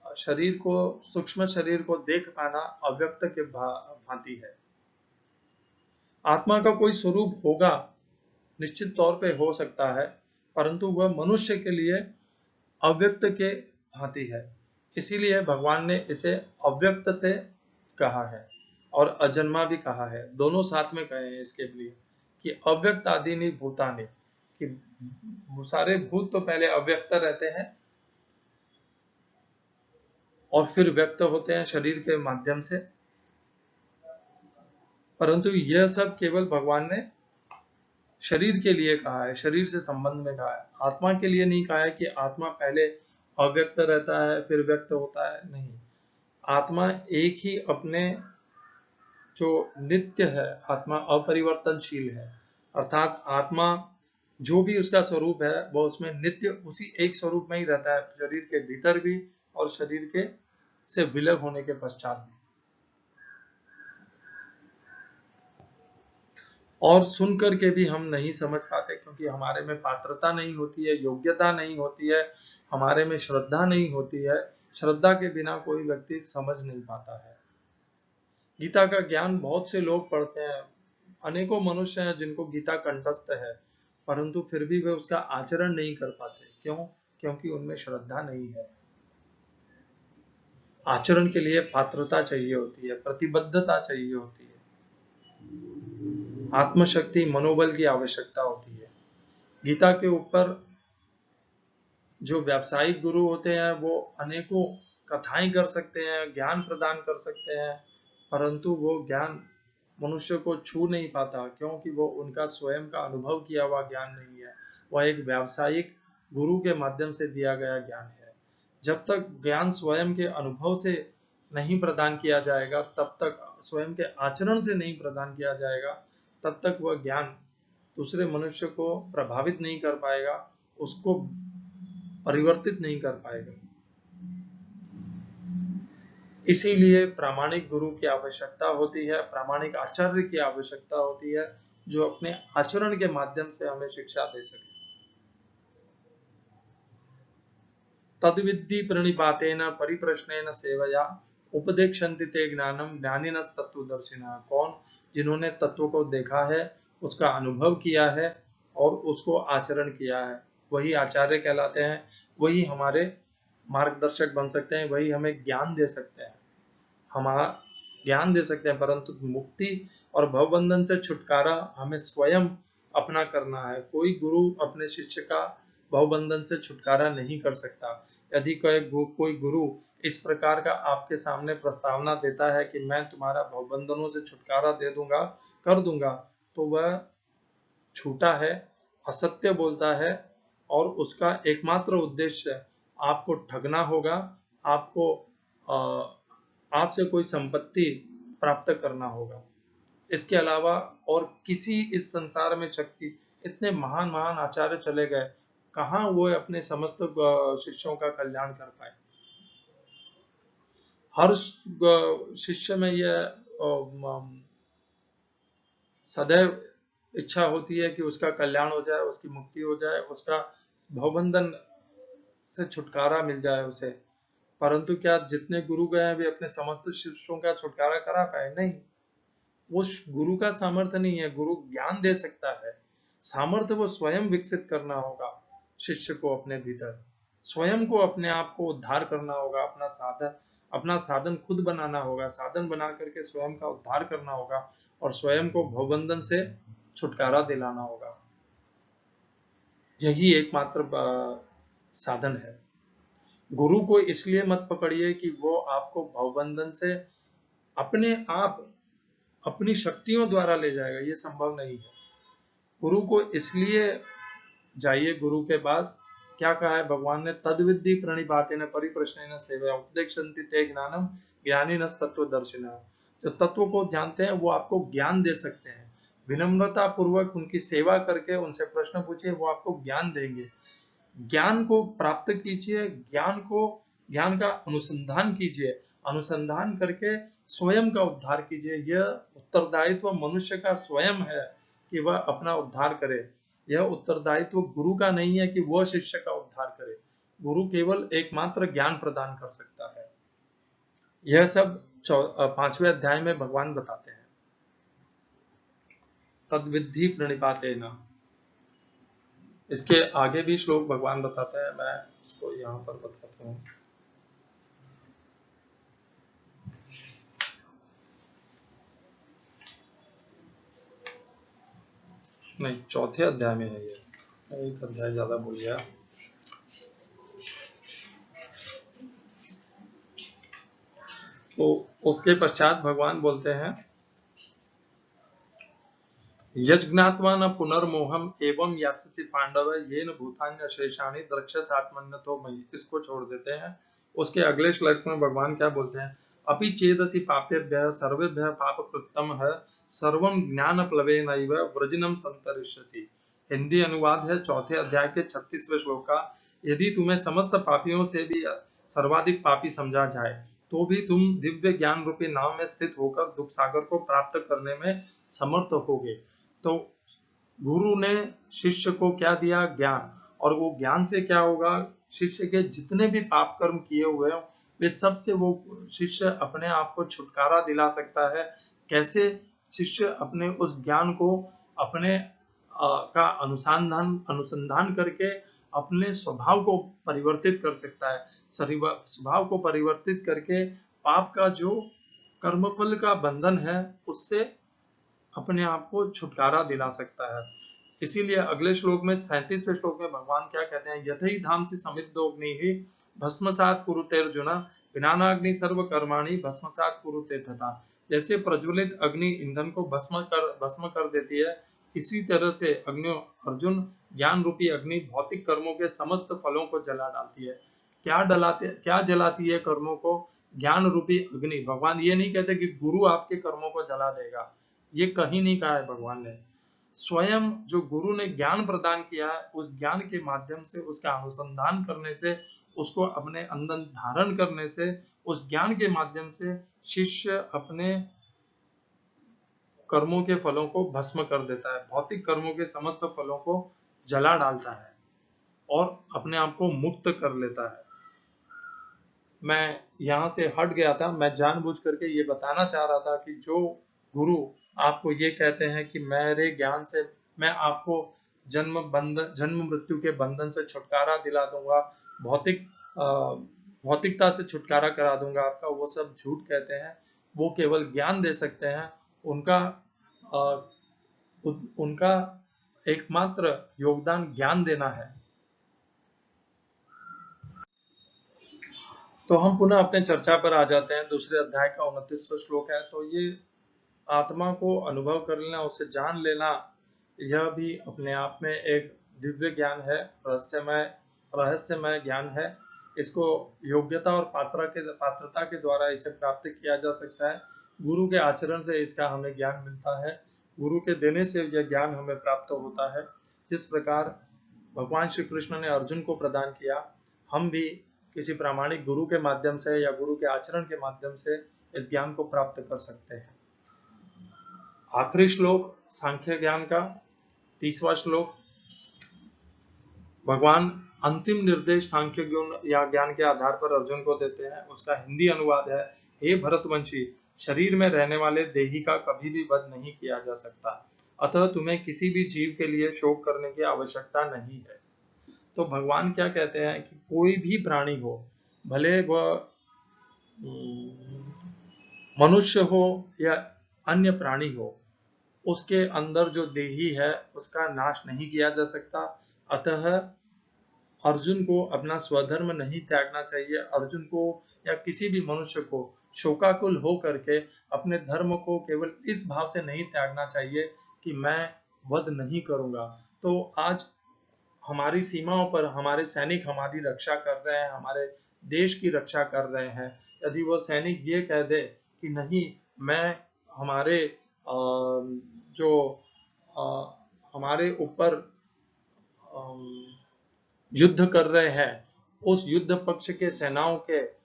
शरीर को, सूक्ष्म शरीर को देख पाना अव्यक्त के भांति है। आत्मा का कोई स्वरूप होगा, निश्चित तौर पे हो सकता है, परंतु वह मनुष्य के लिए अव्यक्त के भांति है। इसीलिए भगवान ने इसे अव्यक्त से कहा है और अजन्मा भी कहा है, दोनों साथ में कहे हैं इसके लिए कि अव्यक्त आदिनि भूतानि, कि सारे भूत तो पहले अव्यक्त रहते हैं और फिर व्यक्त होते हैं शरीर के माध्यम से, परंतु यह सब केवल भगवान ने शरीर के लिए कहा है, शरीर से संबंध में कहा है। आत्मा के लिए नहीं कहा है कि आत्मा पहले अव्यक्त रहता है फिर व्यक्त होता है, नहीं। आत्मा एक ही अपने जो नित्य है, आत्मा अपरिवर्तनशील है, अर्थात आत्मा जो भी उसका स्वरूप है वह उसमें नित्य उसी एक स्वरूप में ही रहता है, शरीर के भीतर भी और शरीर के से विलग होने के पश्चात भी। और सुन करके भी हम नहीं समझ पाते, क्योंकि हमारे में पात्रता नहीं होती है, योग्यता नहीं होती है, हमारे में श्रद्धा नहीं होती है। श्रद्धा के बिना कोई व्यक्ति समझ नहीं पाता है। गीता का ज्ञान बहुत से लोग पढ़ते हैं, अनेकों मनुष्य हैं जिनको गीता कंठस्थ है, परंतु फिर भी वे उसका आचरण नहीं कर पाते। क्यों? क्योंकि उनमें श्रद्धा नहीं है। आचरण के लिए पात्रता चाहिए होती है, प्रतिबद्धता चाहिए होती है, आत्मशक्ति, मनोबल की आवश्यकता होती है। गीता के ऊपर जो व्यावसायिक गुरु होते हैं वो अनेकों कथाएं कर सकते हैं, ज्ञान प्रदान कर सकते हैं, परंतु वो ज्ञान मनुष्य को छू नहीं पाता, क्योंकि वो उनका स्वयं का अनुभव किया हुआ ज्ञान नहीं है। वह एक व्यावसायिक गुरु के माध्यम से दिया गया ज्ञान है। जब तक ज्ञान स्वयं के अनुभव से नहीं प्रदान किया जाएगा, तब तक स्वयं के आचरण से नहीं प्रदान किया जाएगा, तब तक वह ज्ञान दूसरे मनुष्य को प्रभावित नहीं कर पाएगा, उसको परिवर्तित नहीं कर पाएगा। इसीलिए प्रामाणिक गुरु की आवश्यकता होती है, प्रामाणिक आचार्य की आवश्यकता होती है, जो अपने आचरण के माध्यम से हमें शिक्षा दे सके। तद्विद्धि प्रणिपातेन परिप्रश्नेन सेवया उपदेक्षन्ति ते ज्ञानम ज्ञानिनस्तत्त्वदर्शिनः। कौन? जिन्होंने तत्व को देखा है, उसका अनुभव किया है और उसको आचरण किया है, वही आचार्य कहलाते हैं, वही हमारे मार्गदर्शक बन सकते हैं, वही हमें ज्ञान दे सकते हैं, हमारा ज्ञान दे सकते हैं। परंतु मुक्ति और भवबंधन से छुटकारा हमें स्वयं अपना करना है। कोई गुरु अपने शिष्य का भवबंधन से छुटकारा नहीं कर सकता। यदि कोई गुरु इस प्रकार का आपके सामने प्रस्तावना देता है कि मैं तुम्हारा भवबंधनों से छुटकारा दे दूंगा, कर दूंगा, तो वह झूठा है, असत्य बोलता है और उसका एकमात्र उद्देश्य आपको ठगना होगा, आपको आपसे कोई संपत्ति प्राप्त करना होगा। इसके अलावा और किसी इस संसार में शक्ति, इतने महान महान आचार्य चले गए, कहाँ वो अपने समस्त शिष्यों का कल्याण कर पाए। हर शिष्य में यह सदैव इच्छा होती है कि उसका कल्याण हो जाए, उसकी मुक्ति हो जाए, उसका भवबंधन से छुटकारा मिल जाए उसे। परंतु क्या जितने गुरु गए हैं वे अपने समस्त शिष्यों का छुटकारा करा पाए? नहीं। वो गुरु का सामर्थ्य नहीं है। गुरु ज्ञान दे सकता है, सामर्थ्य वो स्वयं विकसित करना होगा। शिष्य को अपने भीतर स्वयं को, अपने आप को उद्धार करना होगा, अपना साधन खुद बनाना होगा, साधन बना करके स्वयं का उद्धार करना होगा और स्वयं को भवबंधन से छुटकारा दिलाना होगा। यही एकमात्र साधन है। गुरु को इसलिए मत पकड़िए कि वो आपको भवबंधन से अपने आप अपनी शक्तियों द्वारा ले जाएगा, ये संभव नहीं है। गुरु को इसलिए जाइए गुरु के पास, क्या कहा है भगवान ने? तद्विद्धि प्रणिपातेन परिप्रश्नेन सेवया उपदेक्षन्ति ते ज्ञानम ज्ञानिनस्तत्त्वदर्शिनः। जो तत्व को जानते हैं वो आपको ज्ञान दे सकते हैं। विनम्रता पूर्वक उनकी सेवा करके उनसे प्रश्न पूछिए, वो आपको ज्ञान देंगे। ज्ञान को प्राप्त कीजिए, ज्ञान का अनुसंधान कीजिए, अनुसंधान करके स्वयं का उद्धार कीजिए। यह उत्तरदायित्व मनुष्य का स्वयं है कि वह अपना उद्धार करे। यह उत्तरदायित्व गुरु का नहीं है कि वह शिष्य का उद्धार करे। गुरु केवल एकमात्र ज्ञान प्रदान कर सकता है। यह सब 5वें अध्याय में भगवान बताते हैं। तद्विद्धि प्रणिपातेन, इसके आगे भी श्लोक भगवान बताते हैं, मैं इसको यहाँ पर बताता हूँ। नहीं, चौथे अध्याय में है ये, एक अध्याय ज्यादा भूल गया। तो उसके पश्चात भगवान बोलते हैं, यज्ञात्वा न पुनर्मोहम एवं यास्यसि पांडव येन भूतान्य शेषाणि द्रक्ष्यसात्मन्यतो मयि। इसको छोड़ देते हैं। उसके अगले श्लोक में भगवान क्या बोलते हैं, अपि चेदसि पापेभ्यः सर्वेभ्यः पापकृत्तम है सर्वं ज्ञानप्लवेनैव व्रजिनं संतरिष्यसि। हिंदी अनुवाद है चौथे अध्याय के 36वें श्लोक का। यदि तुम्हें समस्त पापियों से भी सर्वाधिक पापी समझा जाए तो भी तुम दिव्य ज्ञान रूपी नाव में स्थित होकर दुख सागर को प्राप्त करने में समर्थ होगे। तो गुरु ने शिष्य को क्या दिया, ज्ञान, और वो ज्ञान से क्या होगा, शिष्य के जितने भी पाप कर्म किए हुए हैं वे सब से वो शिष्य अपने आप को छुटकारा दिला सकता है। कैसे शिष्य अपने उस ज्ञान को अपने का अनुसंधान करके अपने स्वभाव को परिवर्तित कर सकता है। स्वभाव को परिवर्तित करके पाप का जो कर्मफल का बंधन है उससे अपने आप को छुटकारा दिला सकता है। इसीलिए अगले श्लोक में 37वें श्लोक में भगवान क्या कहते हैं, यथै धामसि समिद्धोऽग्नि ही भस्मसात् कुरुते अर्जुन ज्ञानाग्नि सर्व कर्माणि भस्मसात् कुरुते तथा। जैसे प्रज्वलित अग्नि ईंधन को भस्म कर देती है, इसी तरह से अग्नि अर्जुन ज्ञान रूपी अग्नि भौतिक कर्मों के समस्त फलों को जला डालती है। क्या जलाती है कर्मों को, ज्ञान रूपी अग्नि। भगवान ये नहीं कहते कि गुरु आपके कर्मों को जला देगा, ये कहीं नहीं कहा है भगवान ने। स्वयं जो गुरु ने ज्ञान प्रदान किया है उस ज्ञान के माध्यम से, उसका अनुसंधान करने से, उसको अपने अंदर धारण करने से, उस ज्ञान के माध्यम से शिष्य अपने कर्मों के फलों को भस्म कर देता है, भौतिक कर्मों के समस्त फलों को जला डालता है और अपने आप को मुक्त कर लेता है। मैं यहाँ से हट गया था, मैं जानबूझ करके ये बताना चाह रहा था कि जो गुरु आपको ये कहते हैं कि मेरे ज्ञान से मैं आपको जन्म मृत्यु के बंधन से छुटकारा दिला दूंगा, भौतिकता से छुटकारा करा दूंगा आपका, वो सब झूठ कहते हैं। वो केवल ज्ञान दे सकते हैं। उनका एकमात्र योगदान ज्ञान देना है। तो हम पुनः अपने चर्चा पर आ जाते हैं। दूसरे अध्याय का 29वां श्लोक है। तो ये आत्मा को अनुभव कर लेना, उसे जान लेना, यह भी अपने आप में एक दिव्य ज्ञान है, रहस्यमय ज्ञान है। इसको योग्यता और पात्रता के द्वारा इसे प्राप्त किया जा सकता है। गुरु के आचरण से इसका हमें ज्ञान मिलता है, गुरु के देने से यह ज्ञान हमें प्राप्त होता है। जिस प्रकार भगवान श्री कृष्ण ने अर्जुन को प्रदान किया, हम भी किसी प्रामाणिक गुरु के माध्यम से या गुरु के आचरण के माध्यम से इस ज्ञान को प्राप्त कर सकते हैं। आखिरी श्लोक सांख्य ज्ञान का 30वां श्लोक, भगवान अंतिम निर्देश सांख्य गुण या ज्ञान के आधार पर अर्जुन को देते हैं। उसका हिंदी अनुवाद है, हे भरतवंशी, शरीर में रहने वाले देही का कभी भी वध नहीं किया जा सकता, अतः तुम्हें किसी भी जीव के लिए शोक करने की आवश्यकता नहीं है। तो भगवान क्या कहते हैं कि कोई भी प्राणी हो, भले वह मनुष्य हो या अन्य प्राणी हो, उसके अंदर जो देही है उसका नाश नहीं किया जा सकता। अतः अर्जुन को अपना स्वधर्म नहीं त्यागना चाहिए। अर्जुन को या किसी भी मनुष्य को शोकाकुल हो करके अपने धर्म को केवल इस भाव से नहीं त्यागना चाहिए कि मैं वध नहीं करूंगा। तो आज हमारी सीमाओं पर हमारे सैनिक हमारी रक्षा कर रहे हैं, हमारे देश की रक्षा कर रहे हैं। यदि वो सैनिक ये कह दे कि नहीं, मैं हमारे जो हमारे ऊपर युद्ध कर रहे हैं उस युद्ध पक्ष के सेनाओं के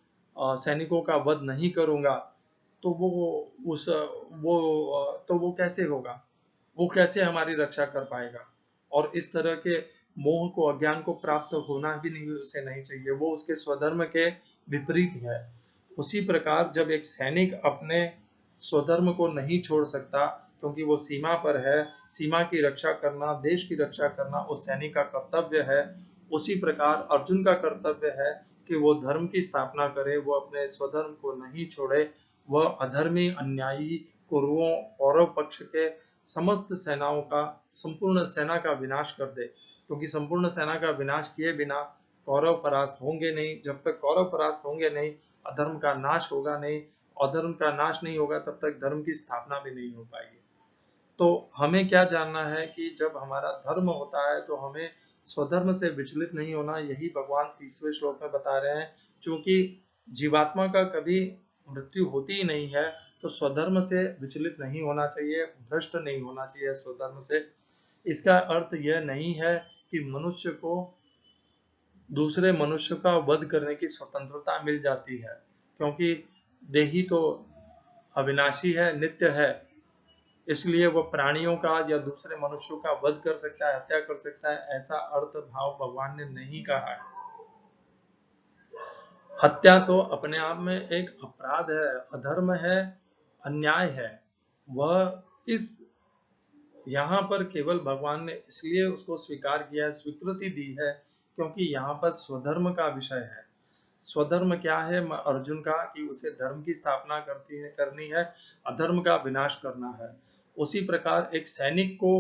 सैनिकों का वध नहीं करूंगा, तो वो कैसे होगा, वो कैसे हमारी रक्षा कर पाएगा। और इस तरह के मोह को, अज्ञान को प्राप्त होना भी नहीं, उसे नहीं चाहिए, वो उसके स्वधर्म के विपरीत है। उसी प्रकार जब एक सैनिक अपने स्वधर्म को नहीं छोड़ सकता क्योंकि वो सीमा पर है, सीमा की रक्षा करना, देश की रक्षा करना उस सैनिक का कर्तव्य है, उसी प्रकार अर्जुन का कर्तव्य है कि वो धर्म की स्थापना करे, वो अपने स्वधर्म को नहीं छोड़े, वह अधर्मी, अन्यायी कौरवों, कौरव पक्ष के समस्त सेनाओं का, संपूर्ण सेना का विनाश कर दे, क्योंकि संपूर्ण सेना का विनाश किए बिना कौरव परास्त होंगे नहीं। जब तक कौरव परास्त होंगे नहीं, अधर्म का नाश होगा नहीं, अधर्म का नाश नहीं होगा तब तक धर्म की स्थापना भी नहीं हो पाएगी। तो हमें क्या जानना है कि जब हमारा धर्म होता है तो हमें स्वधर्म से विचलित नहीं होना, यही भगवान 30वें श्लोक में बता रहे हैं। क्योंकि जीवात्मा का कभी मृत्यु होती ही नहीं है, तो स्वधर्म से विचलित नहीं होना चाहिए, भ्रष्ट नहीं होना चाहिए स्वधर्म से। इसका अर्थ यह नहीं है कि मनुष्य को दूसरे मनुष्य का वध करने की स्वतंत्रता मिल जाती है, क्योंकि देही तो अविनाशी है, नित्य है, इसलिए वह प्राणियों का या दूसरे मनुष्यों का वध कर सकता है, हत्या कर सकता है, ऐसा अर्थ भाव भगवान ने नहीं कहा है। हत्या तो अपने आप में एक अपराध है, अधर्म है, अन्याय है। वह इस यहाँ पर केवल भगवान ने इसलिए उसको स्वीकार किया है, स्वीकृति दी है, क्योंकि यहाँ पर स्वधर्म का विषय है। स्वधर्म क्या है अर्जुन का, कि उसे धर्म की स्थापना करनी है, अधर्म का विनाश करना है। उसी प्रकार एक सैनिक को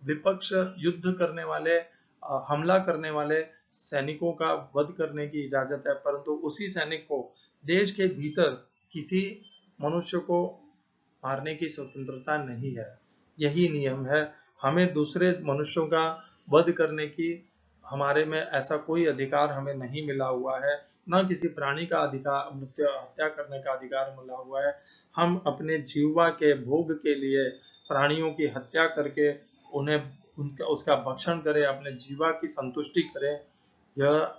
विपक्ष, युद्ध करने वाले, हमला करने वाले सैनिकों का वध करने की इजाजत है, परंतु उसी सैनिक को देश के भीतर किसी मनुष्य को मारने की स्वतंत्रता नहीं है। यही नियम है। हमें दूसरे मनुष्यों का वध करने की, हमारे में ऐसा कोई अधिकार हमें नहीं मिला हुआ है, न किसी प्राणी का अधिकार, मृत्यु हत्या करने का अधिकार मिला हुआ है। हम अपने जीवा के भोग के लिए प्राणियों की हत्या करके उसका भक्षण करें, अपने जीवा की संतुष्टि करें, यह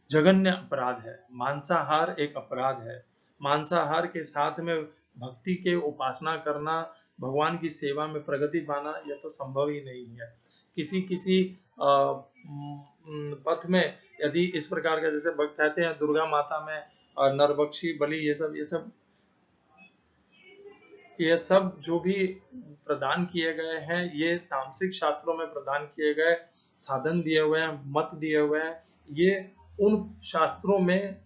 जघन्य अपराध है। मांसाहार एक अपराध है। मांसाहार के साथ में भक्ति के उपासना करना, भगवान की सेवा में प्रगति पाना, यह तो संभव ही नहीं है। किसी किसी पथ में यदि इस प्रकार का, जैसे भक्त कहते हैं दुर्गा माता में नरबक्षी बलि, ये सब जो भी प्रदान किए गए हैं, ये तामसिक शास्त्रों में प्रदान किए गए साधन दिए हुए हैं, मत दिए हुए हैं। ये उन शास्त्रों में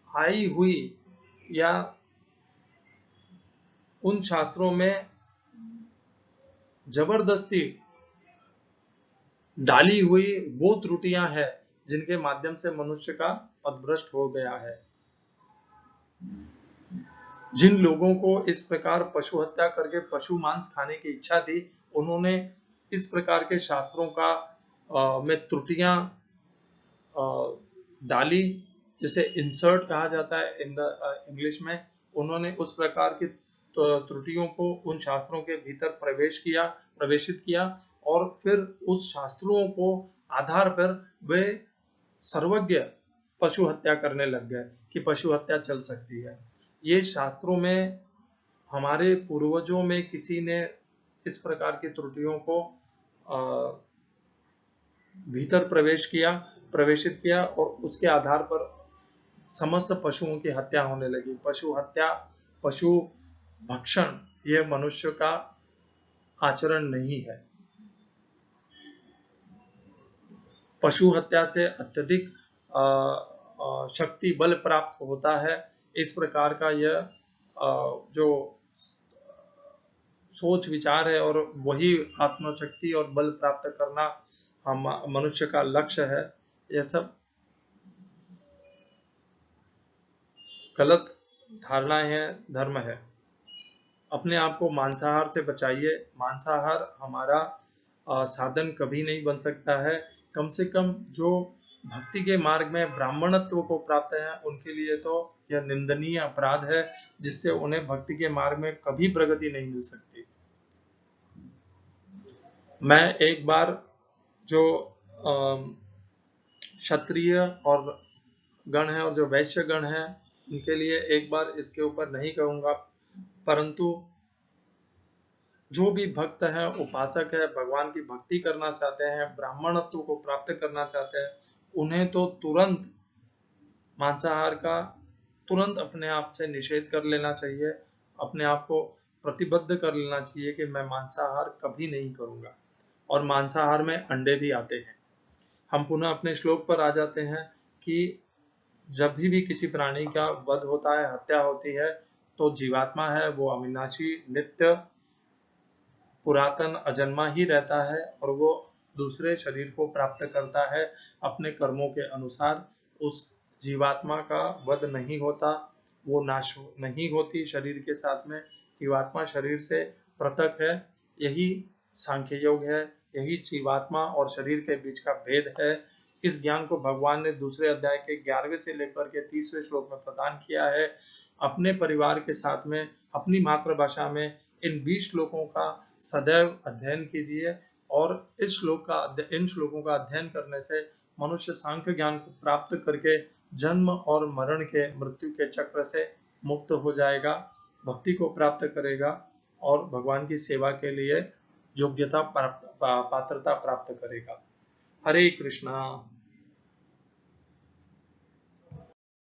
आई हुई या उन शास्त्रों में जबरदस्ती डाली हुई वो त्रुटियां हैं जिनके माध्यम से मनुष्य का पथभ्रष्ट हो गया है। जिन लोगों को इस प्रकार पशु हत्या करके पशु मांस खाने की इच्छा थी, उन्होंने इस प्रकार के शास्त्रों का में त्रुटियां डाली, जिसे इंसर्ट कहा जाता है इंग्लिश में। उन्होंने उस प्रकार की त्रुटियों को उन शास्त्रों के भीतर प्रवेशित किया और फिर उस शास्त्रों को आधार पर वे सर्वज्ञ पशु हत्या करने लग गए कि पशु हत्या चल सकती है। ये शास्त्रों में हमारे पूर्वजों में किसी ने इस प्रकार की त्रुटियों को भीतर प्रवेशित किया और उसके आधार पर समस्त पशुओं की हत्या होने लगी। पशु हत्या, पशु भक्षण, यह मनुष्य का आचरण नहीं है। पशु हत्या से अत्यधिक शक्ति बल प्राप्त होता है। इस प्रकार का यह जो सोच विचार है और वही आत्मशक्ति और बल प्राप्त करना हम मनुष्य का लक्ष्य है, यह सब गलत धारणाएं हैं, धर्म है। अपने आप को मांसाहार से बचाइए। मांसाहार हमारा साधन कभी नहीं बन सकता है। कम से कम जो भक्ति के मार्ग में ब्राह्मणत्व को प्राप्त है उनके लिए तो यह निंदनीय अपराध है, जिससे उन्हें भक्ति के मार्ग में कभी प्रगति नहीं मिल सकती। मैं एक बार जो क्षत्रिय और गण है और जो वैश्य गण है उनके लिए एक बार इसके ऊपर नहीं कहूंगा, परंतु जो भी भक्त है, उपासक है, भगवान की भक्ति करना चाहते हैं, ब्राह्मणत्व को प्राप्त करना चाहते हैं, उन्हें तो तुरंत मांसाहार का तुरंत अपने आप से निषेध कर लेना चाहिए। अपने आप को प्रतिबद्ध कर लेना चाहिए कि मैं मांसाहार कभी नहीं करूंगा। और मांसाहार में अंडे भी आते हैं। हम पुनः अपने श्लोक पर आ जाते हैं कि जब भी किसी प्राणी का वध होता है, हत्या होती है, तो जीवात्मा है वो अविनाशी, नित्य, पुरातन, अजन्मा ही रहता है और वो दूसरे शरीर को प्राप्त करता है अपने कर्मों के अनुसार। उस जीवात्मा का वध नहीं होता, वो नाश नहीं होती शरीर के साथ में। जीवात्मा शरीर से पृथक है। यही सांख्य योग है, यही जीवात्मा और शरीर के बीच का भेद है। इस ज्ञान को भगवान ने दूसरे अध्याय के 11वें से लेकर के 30वें श्लोक में प्रदान किया है। अपने परिवार के साथ में अपनी मातृभाषा में इन 20 श्लोकों का सदैव अध्ययन कीजिए। और इन श्लोकों का अध्ययन करने से मनुष्य सांख्य ज्ञान को प्राप्त करके जन्म और मरण के, मृत्यु के चक्र से मुक्त हो जाएगा, भक्ति को प्राप्त करेगा और भगवान की सेवा के लिए योग्यता पात्रता प्राप्त करेगा। हरे कृष्णा।